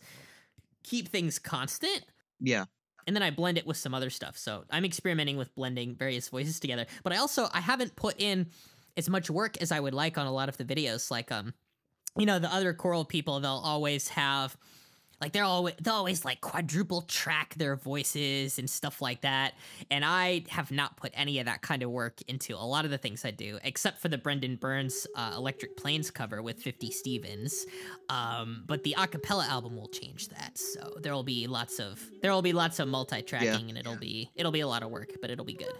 D: constant.
J: Yeah.
D: And then I blend it with some other stuff. So I'm experimenting with blending various voices together. But I haven't put in as much work as I would like on a lot of the videos. Like, you know, the other choral people, they'll always have, like, they'll always like quadruple track their voices and stuff like that. And I have not put any of that kind of work into a lot of the things I do, except for the Brendan Burns Electric Plains cover with 50 Stevens. But the acapella album will change that. So there will be lots of multi-tracking, and it'll be a lot of work, but it'll be good.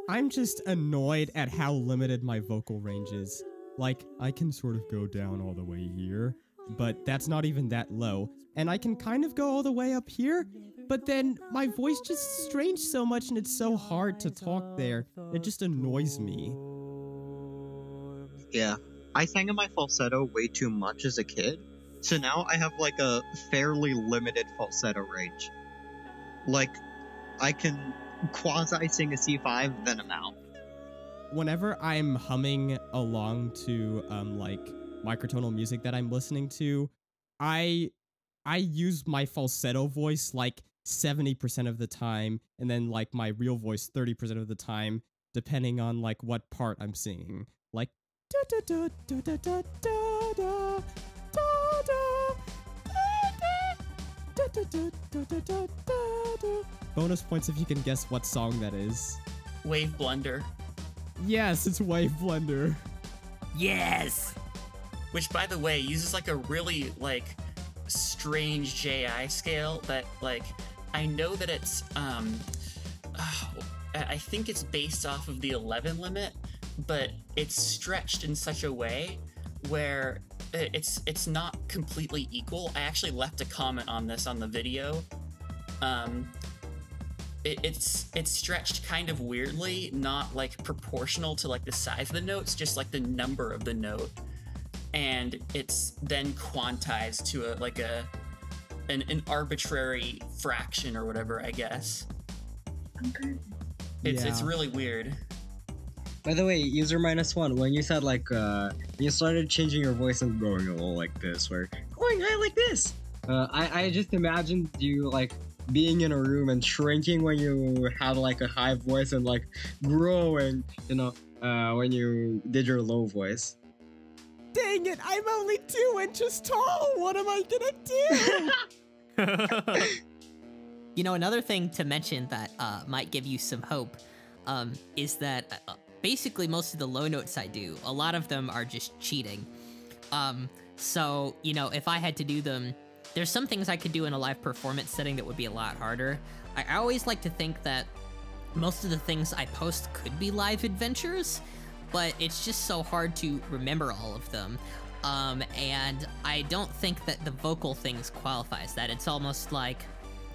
B: I'm just annoyed at how limited my vocal range is. Like, I can sort of go down all the way here, but that's not even that low. And I can kind of go all the way up here, but then my voice just strains so much and it's so hard to talk there. It just annoys me.
J: Yeah. I sang in my falsetto way too much as a kid, so now I have like a fairly limited falsetto range. Like, I can quasi-sing a C5, then I'm out.
B: Whenever I'm humming along to, like, microtonal music that I'm listening to, I use my falsetto voice like 70% of the time, and then like my real voice 30% of the time, depending on like what part I'm singing. Like da da da da da da da da da da da da da. Bonus points if you can guess what song that is.
F: Waveblender.
B: Yes, it's Waveblender.
D: Yes.
F: Which, by the way, uses like a really like strange JI scale that like I know that it's I think it's based off of the 11 limit, but it's stretched in such a way where it's not completely equal. I actually left a comment on this on the video. It's stretched kind of weirdly, not like proportional to like the size of the notes, just like the number of the note. And it's then quantized to an arbitrary fraction or whatever, I guess. It's really weird.
C: By the way, Userminusone, when you said like you started changing your voice and going all like this, or going high like this, I just imagined you like being in a room and shrinking when you had like a high voice and like growing, you know, when you did your low voice.
B: Dang it, I'm only 2 inches tall! What am I gonna do?
D: You know, another thing to mention that might give you some hope is that basically most of the low notes I do, a lot of them are just cheating. So, you know, if I had to do them, there's some things I could do in a live performance setting that would be a lot harder. I always like to think that most of the things I post could be live adventures, but it's just so hard to remember all of them. And I don't think that the vocal things qualifies that. It's almost like,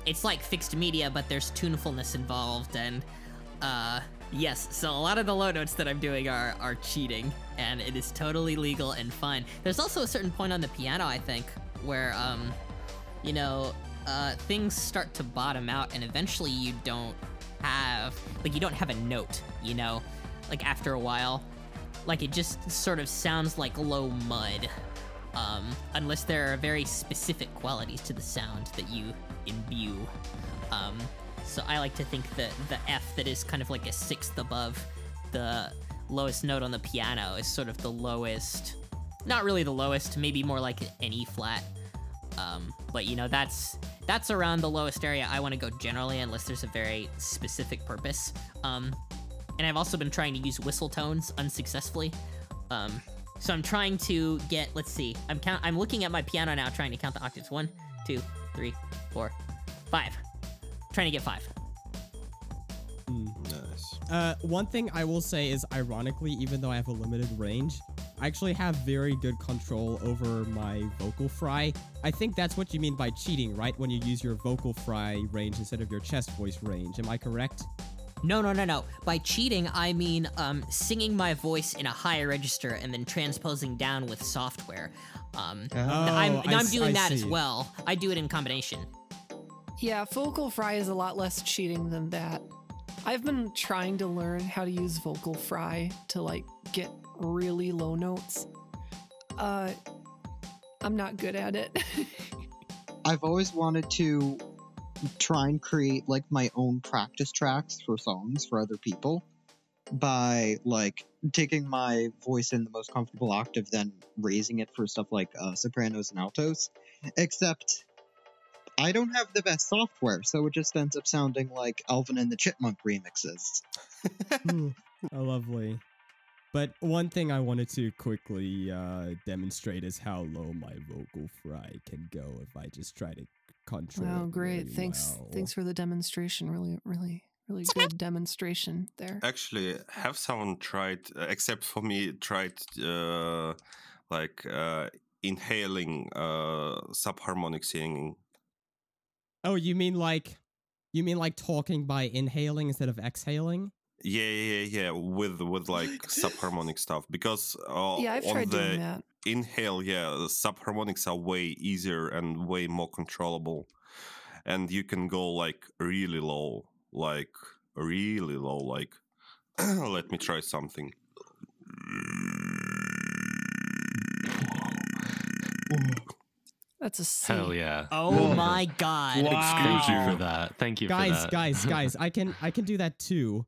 D: it's like fixed media, but there's tunefulness involved, and yes, so a lot of the low notes that I'm doing are cheating, and it is totally legal and fine. There's also a certain point on the piano, I think, where, you know, things start to bottom out, and eventually you don't have a note, you know? Like, after a while, like, it just sort of sounds like low mud, unless there are very specific qualities to the sound that you imbue. So I like to think that the F that is kind of like a sixth above the lowest note on the piano is sort of the lowest, not really the lowest, maybe more like an E flat. But you know, that's around the lowest area I want to go generally, unless there's a very specific purpose. And I've also been trying to use whistle tones unsuccessfully. So I'm trying to get, let's see, I'm looking at my piano now, trying to count the octaves. 1, 2, 3, 4, 5. Trying to get 5.
G: Nice.
B: One thing I will say is, ironically, even though I have a limited range, I actually have very good control over my vocal fry. I think that's what you mean by cheating, right? When you use your vocal fry range instead of your chest voice range. Am I correct?
D: No. By cheating, I mean singing my voice in a higher register and then transposing down with software. I'm doing that as well. I do it in combination.
I: Yeah, vocal fry is a lot less cheating than that. I've been trying to learn how to use vocal fry to like get really low notes. I'm not good at it.
J: I've always wanted to try and create like my own practice tracks for songs for other people by like taking my voice in the most comfortable octave, then raising it for stuff like sopranos and altos. Except I don't have the best software, so it just ends up sounding like Alvin and the Chipmunk remixes.
B: Oh, lovely. But one thing I wanted to quickly demonstrate is how low my vocal fry can go if I just try to control it.
I: Wow, great.
B: Really
I: Thanks.
B: well.
I: Thanks for the demonstration. Really good demonstration there.
G: Actually, have someone tried, except for me, tried inhaling subharmonic singing?
B: Oh, you mean like talking by inhaling instead of exhaling?
G: Yeah. With like subharmonic stuff, because
I: yeah, I've tried doing that.
G: Inhale, the subharmonics are way easier and way more controllable, and you can go like really low. Like let me try something.
I: That's a C.
H: Hell yeah.
D: Oh my god.
H: Wow. Thank you for that. Thank you for that.
B: Guys, I can do that too.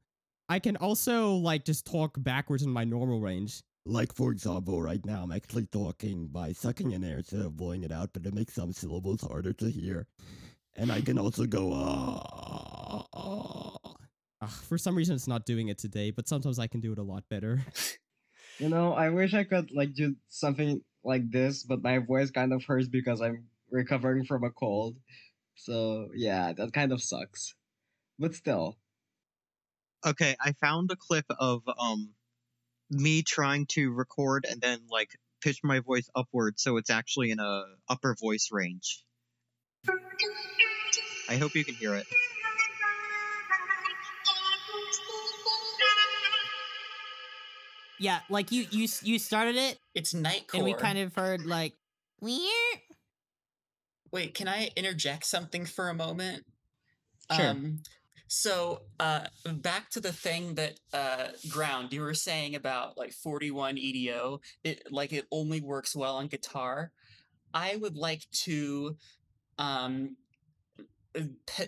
B: I can also like just talk backwards in my normal range. Like, for example, right now I'm actually talking by sucking in air instead of blowing it out, but it makes some syllables harder to hear. And I can also go, for some reason it's not doing it today, but sometimes I can do it a lot better.
C: You know, I wish I could like do something like this, but my voice kind of hurts because I'm recovering from a cold. So yeah, that kind of sucks. But still.
J: Okay, I found a clip of me trying to record and then like pitch my voice upward so it's actually in a upper voice range. I hope you can hear it.
D: Yeah, like you started it.
F: It's Nightcore.
D: And we kind of heard like, weird.
F: Wait, can I interject something for a moment?
C: Sure.
F: So back to the thing that Ground, you were saying about like 41 EDO, it only works well on guitar. I would like to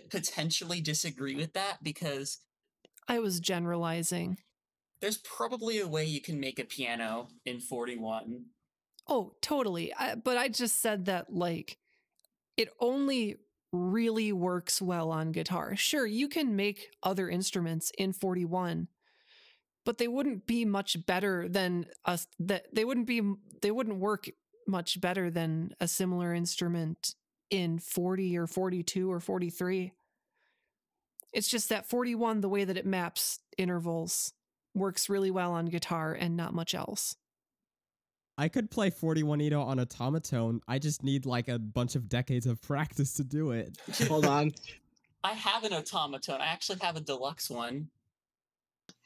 F: potentially disagree with that, because
I: I was generalizing.
F: There's probably a way you can make a piano in 41.
I: Oh, totally. But I just said that like it only really works well on guitar. Sure, you can make other instruments in 41, but they wouldn't be much better than us. They wouldn't work much better than a similar instrument in 40 or 42 or 43. It's just that 41, the way that it maps intervals, works really well on guitar and not much else.
B: I could play 41 EDO on automatone. I just need like a bunch of decades of practice to do it.
C: Hold on.
F: I have an automaton. I actually have a deluxe one.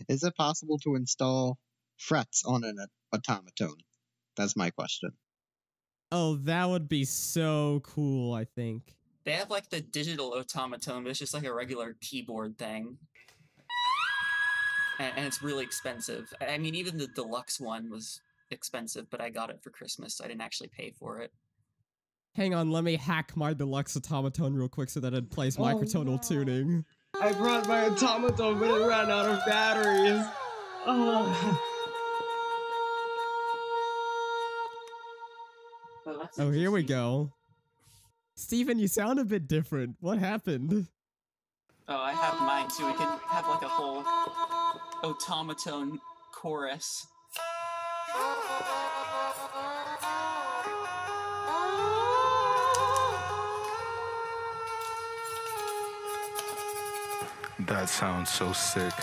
J: Is it possible to install frets on an automaton? That's my question.
B: Oh, that would be so cool, I think.
F: They have like the digital automaton, but it's just like a regular keyboard thing. And it's really expensive. I mean, even the deluxe one was expensive, but I got it for Christmas, so I didn't actually pay for it.
B: Hang on, let me hack my deluxe automaton real quick so that it plays microtonal tuning.
C: I brought my automaton, but it ran out of batteries.
B: Oh, here we go. Steven, you sound a bit different. What happened?
F: Oh, I have mine too. We can have like a whole automaton chorus.
L: That sounds so sick.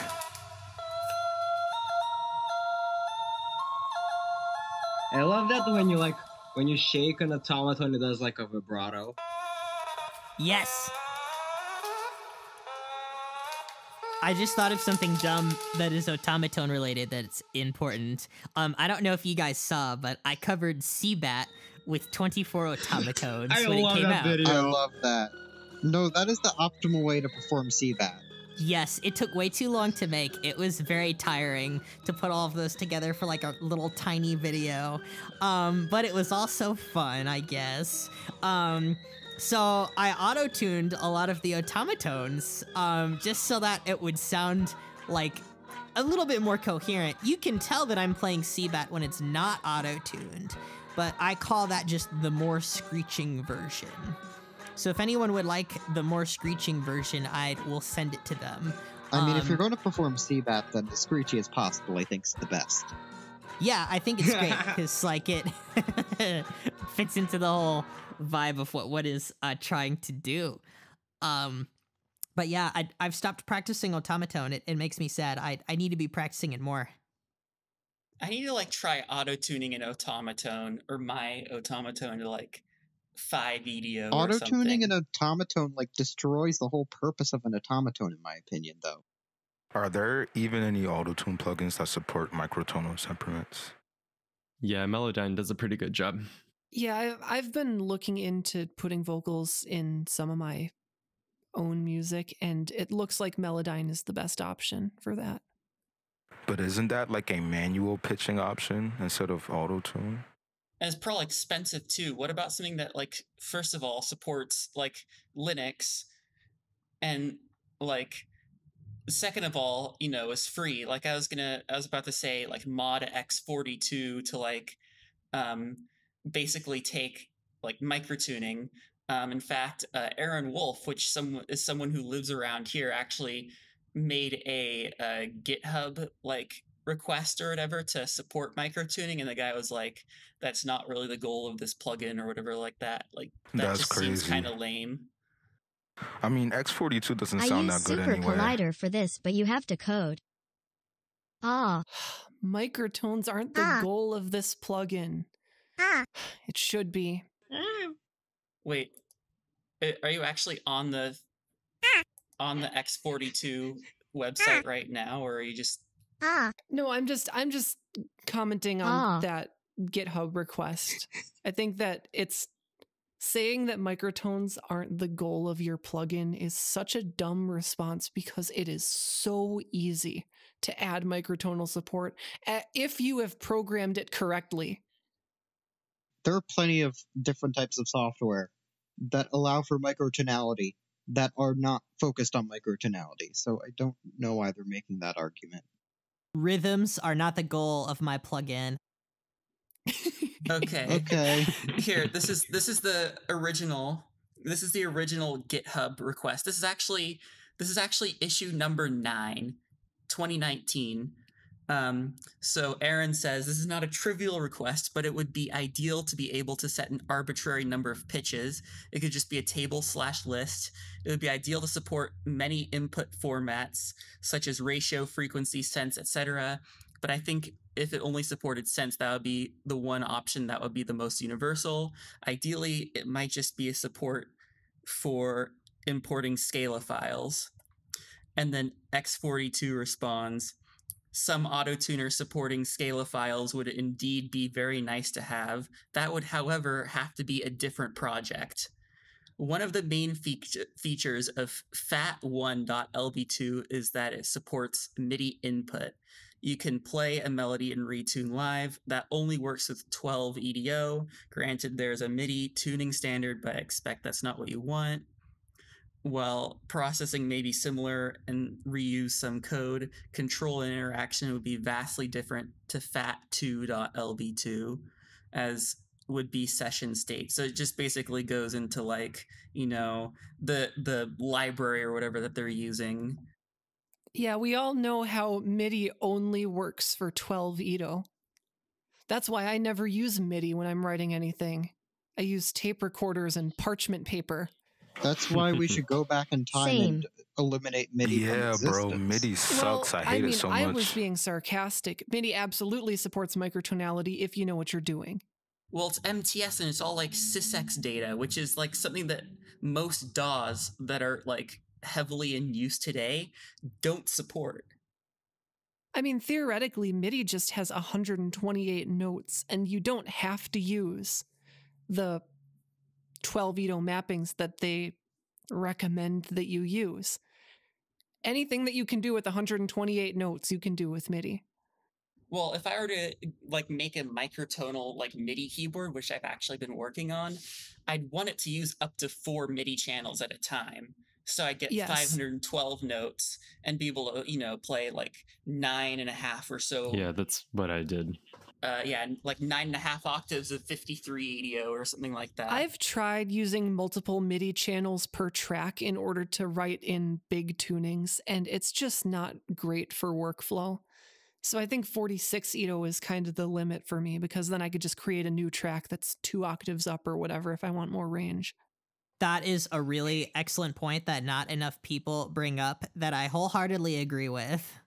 C: I love that when you shake an automaton, it does like a vibrato.
D: Yes. I just thought of something dumb that is automaton related that's important. I don't know if you guys saw, but I covered CBAT with 24 automatones when it came out.
J: Video. I love that. No, that is the optimal way to perform CBAT.
D: Yes, it took way too long to make. It was very tiring to put all of those together for like a little tiny video. But it was also fun, I guess. So I auto-tuned a lot of the otamatones, just so that it would sound like a little bit more coherent. You can tell that I'm playing CBAT when it's not auto-tuned, but I call that just the more screeching version. So if anyone would like the more screeching version, I will send it to them.
J: I mean, if you're going to perform CBAT, then the screechy as possible, I think, is the best.
D: Yeah, I think it's great because like it fits into the whole vibe of what is trying to do. But yeah, I've stopped practicing automatone. It makes me sad. I need to be practicing it more.
F: I need to like try auto-tuning an automatone or my automatone to like 5 EDO.
J: Auto-tuning an automatone like destroys the whole purpose of an automatone, in my opinion, though.
L: Are there even any auto-tune plugins that support microtonal temperaments?
H: Yeah, Melodyne does a pretty good job.
I: Yeah, I've been looking into putting vocals in some of my own music, and it looks like Melodyne is the best option for that.
L: But isn't that like a manual pitching option instead of auto-tune?
F: And it's probably expensive too. What about something that like, first of all, supports like Linux, and like, second of all, you know, is free. Like I was about to say like mod X42 to like basically take like microtuning. In fact, Aaron Wolf, which is someone who lives around here, actually made a GitHub like request or whatever to support microtuning, and the guy was like, that's not really the goal of this plugin or whatever like that. Like that just seems kind of lame.
L: I mean, X42 doesn't sound that good anyway.
K: I use Super Collider for this, but you have to code.
I: Microtones aren't the goal of this plugin. It should be.
F: Wait, are you actually on the X42 website right now, or are you just?
I: No, I'm just commenting on that GitHub request. I think that it's saying that microtones aren't the goal of your plugin is such a dumb response because it is so easy to add microtonal support if you have programmed it correctly.
J: There are plenty of different types of software that allow for microtonality that are not focused on microtonality, so I don't know why they're making that argument.
D: Rhythms are not the goal of my plugin.
F: Okay. Here, this is the original. This is the original GitHub request. This is actually issue number 9, 2019. So Aaron says, this is not a trivial request, but it would be ideal to be able to set an arbitrary number of pitches. It could just be a table/list. It would be ideal to support many input formats, such as ratio, frequency, sense, etc. But I think if it only supported sense, that would be the one option that would be the most universal. Ideally, it might just be a support for importing Scala files. And then X42 responds, some autotuner supporting Scala files would indeed be very nice to have. That would, however, have to be a different project. One of the main features of FAT1.lb2 is that it supports MIDI input. You can play a melody and retune live. That only works with 12 EDO. Granted, there's a MIDI tuning standard, but I expect that's not what you want. While processing may be similar and reuse some code, control and interaction would be vastly different to FAT2.lb2, as would be session state. So it just basically goes into like, you know, the library or whatever that they're using.
I: Yeah, we all know how MIDI only works for 12 EDO. That's why I never use MIDI when I'm writing anything. I use tape recorders and parchment paper.
J: That's why we should go back in time and eliminate MIDI from existence.
L: Yeah, bro, MIDI sucks. I hate it so much.
I: I was being sarcastic. MIDI absolutely supports microtonality if you know what you're doing.
F: Well, it's MTS and it's all like sysx data, which is like something that most DAWs that are like heavily in use today don't support.
I: I mean, theoretically, MIDI just has 128 notes, and you don't have to use the 12 EDO mappings that they recommend that you use. Anything that you can do with 128 notes, you can do with MIDI.
F: Well, if I were to like make a microtonal like MIDI keyboard, which I've actually been working on, I'd want it to use up to 4 MIDI channels at a time. So I get 512 notes and be able to, play like 9.5 or so.
H: Yeah, that's what I did.
F: Like 9.5 octaves of 53 EDO or something like that.
I: I've tried using multiple MIDI channels per track in order to write in big tunings, and it's just not great for workflow. So I think 46 EDO is kind of the limit for me, because then I could just create a new track that's 2 octaves up or whatever if I want more range.
D: That is a really excellent point that not enough people bring up that I wholeheartedly agree with.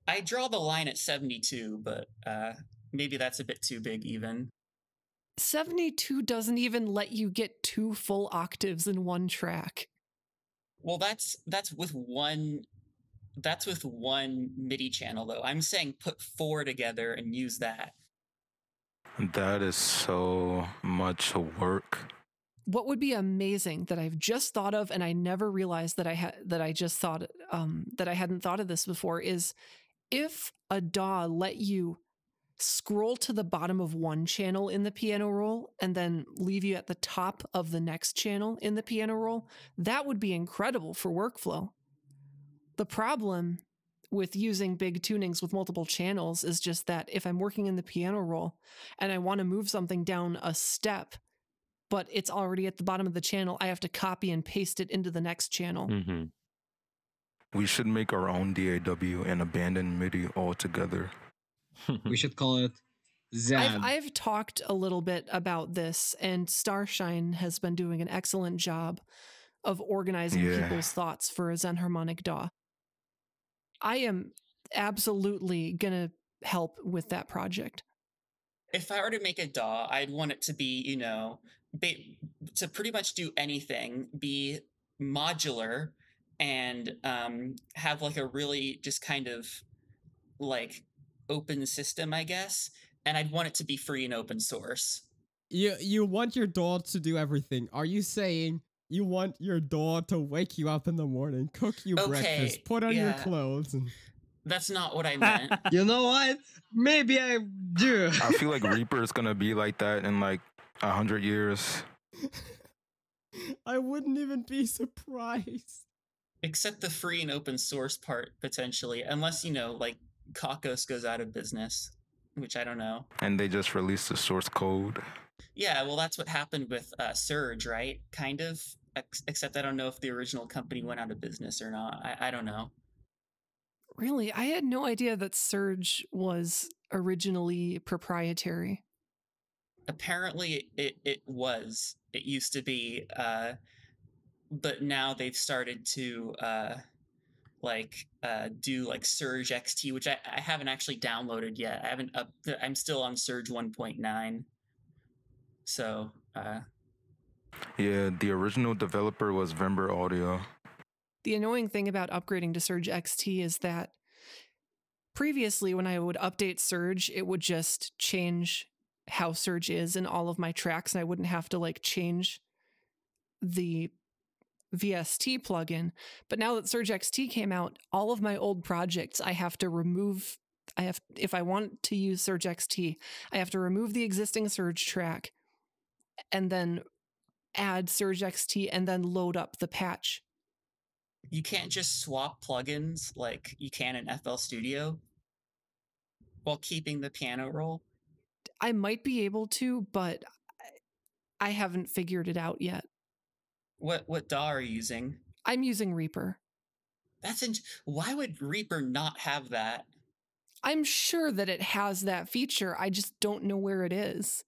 F: I draw the line at 72, but maybe that's a bit too big even.
I: 72 doesn't even let you get 2 full octaves in one track.
F: Well, that's with one MIDI channel though. I'm saying put 4 together and use that.
L: That is so much work.
I: What would be amazing that I've just thought of, and I never realized that I hadn't thought of this before, is if a DAW let you scroll to the bottom of one channel in the piano roll and then leave you at the top of the next channel in the piano roll, that would be incredible for workflow. The problem with using big tunings with multiple channels is just that if I'm working in the piano roll and I want to move something down a step, but it's already at the bottom of the channel, I have to copy and paste it into the next channel.
L: Mm-hmm. We should make our own DAW and abandon MIDI altogether.
C: We should call it Zab.
I: I've talked a little bit about this, and Starshine has been doing an excellent job of organizing people's thoughts for a Zen harmonic DAW. I am absolutely going to help with that project.
F: If I were to make a DAW, I'd want it to be, to pretty much do anything, be modular, and have like a really just kind of like open system, I guess. And I'd want it to be free and open source.
B: You want your DAW to do everything. Are you saying you want your DAW to wake you up in the morning, cook you breakfast, put on your clothes, and...
F: That's not what I meant.
C: You know what? Maybe I do.
L: I feel like Reaper is gonna be like that in like 100 years.
B: I wouldn't even be surprised.
F: Except the free and open source part, potentially. Unless, like Kakos goes out of business, which I don't know.
L: And they just released the source code.
F: Yeah, well, that's what happened with Surge, right? Kind of. Except I don't know if the original company went out of business or not. I don't know.
I: Really? I had no idea that Surge was originally proprietary.
F: Apparently it was. It used to be, but now they've started to do like Surge XT, which I haven't actually downloaded yet. I'm still on Surge 1.9. So
L: yeah, the original developer was Vember Audio.
I: The annoying thing about upgrading to Surge XT is that previously when I would update Surge, it would just change how Surge is in all of my tracks, and I wouldn't have to like change the VST plugin. But now that Surge XT came out, all of my old projects I have to remove. If I want to use Surge XT, I have to remove the existing Surge track and then add Surge XT and then load up the patch.
F: You can't just swap plugins like you can in FL Studio while keeping the piano roll?
I: I might be able to, but I haven't figured it out yet.
F: What DAW are you using?
I: I'm using Reaper.
F: Why would Reaper not have that?
I: I'm sure that it has that feature. I just don't know where it is.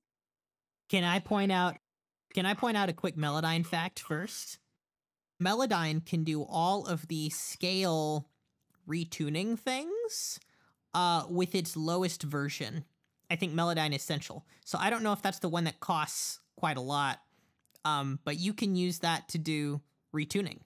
D: Can I point out a quick Melodyne fact first? Melodyne can do all of the scale retuning things with its lowest version. I think Melodyne Essential. So I don't know if that's the one that costs quite a lot, but you can use that to do retuning.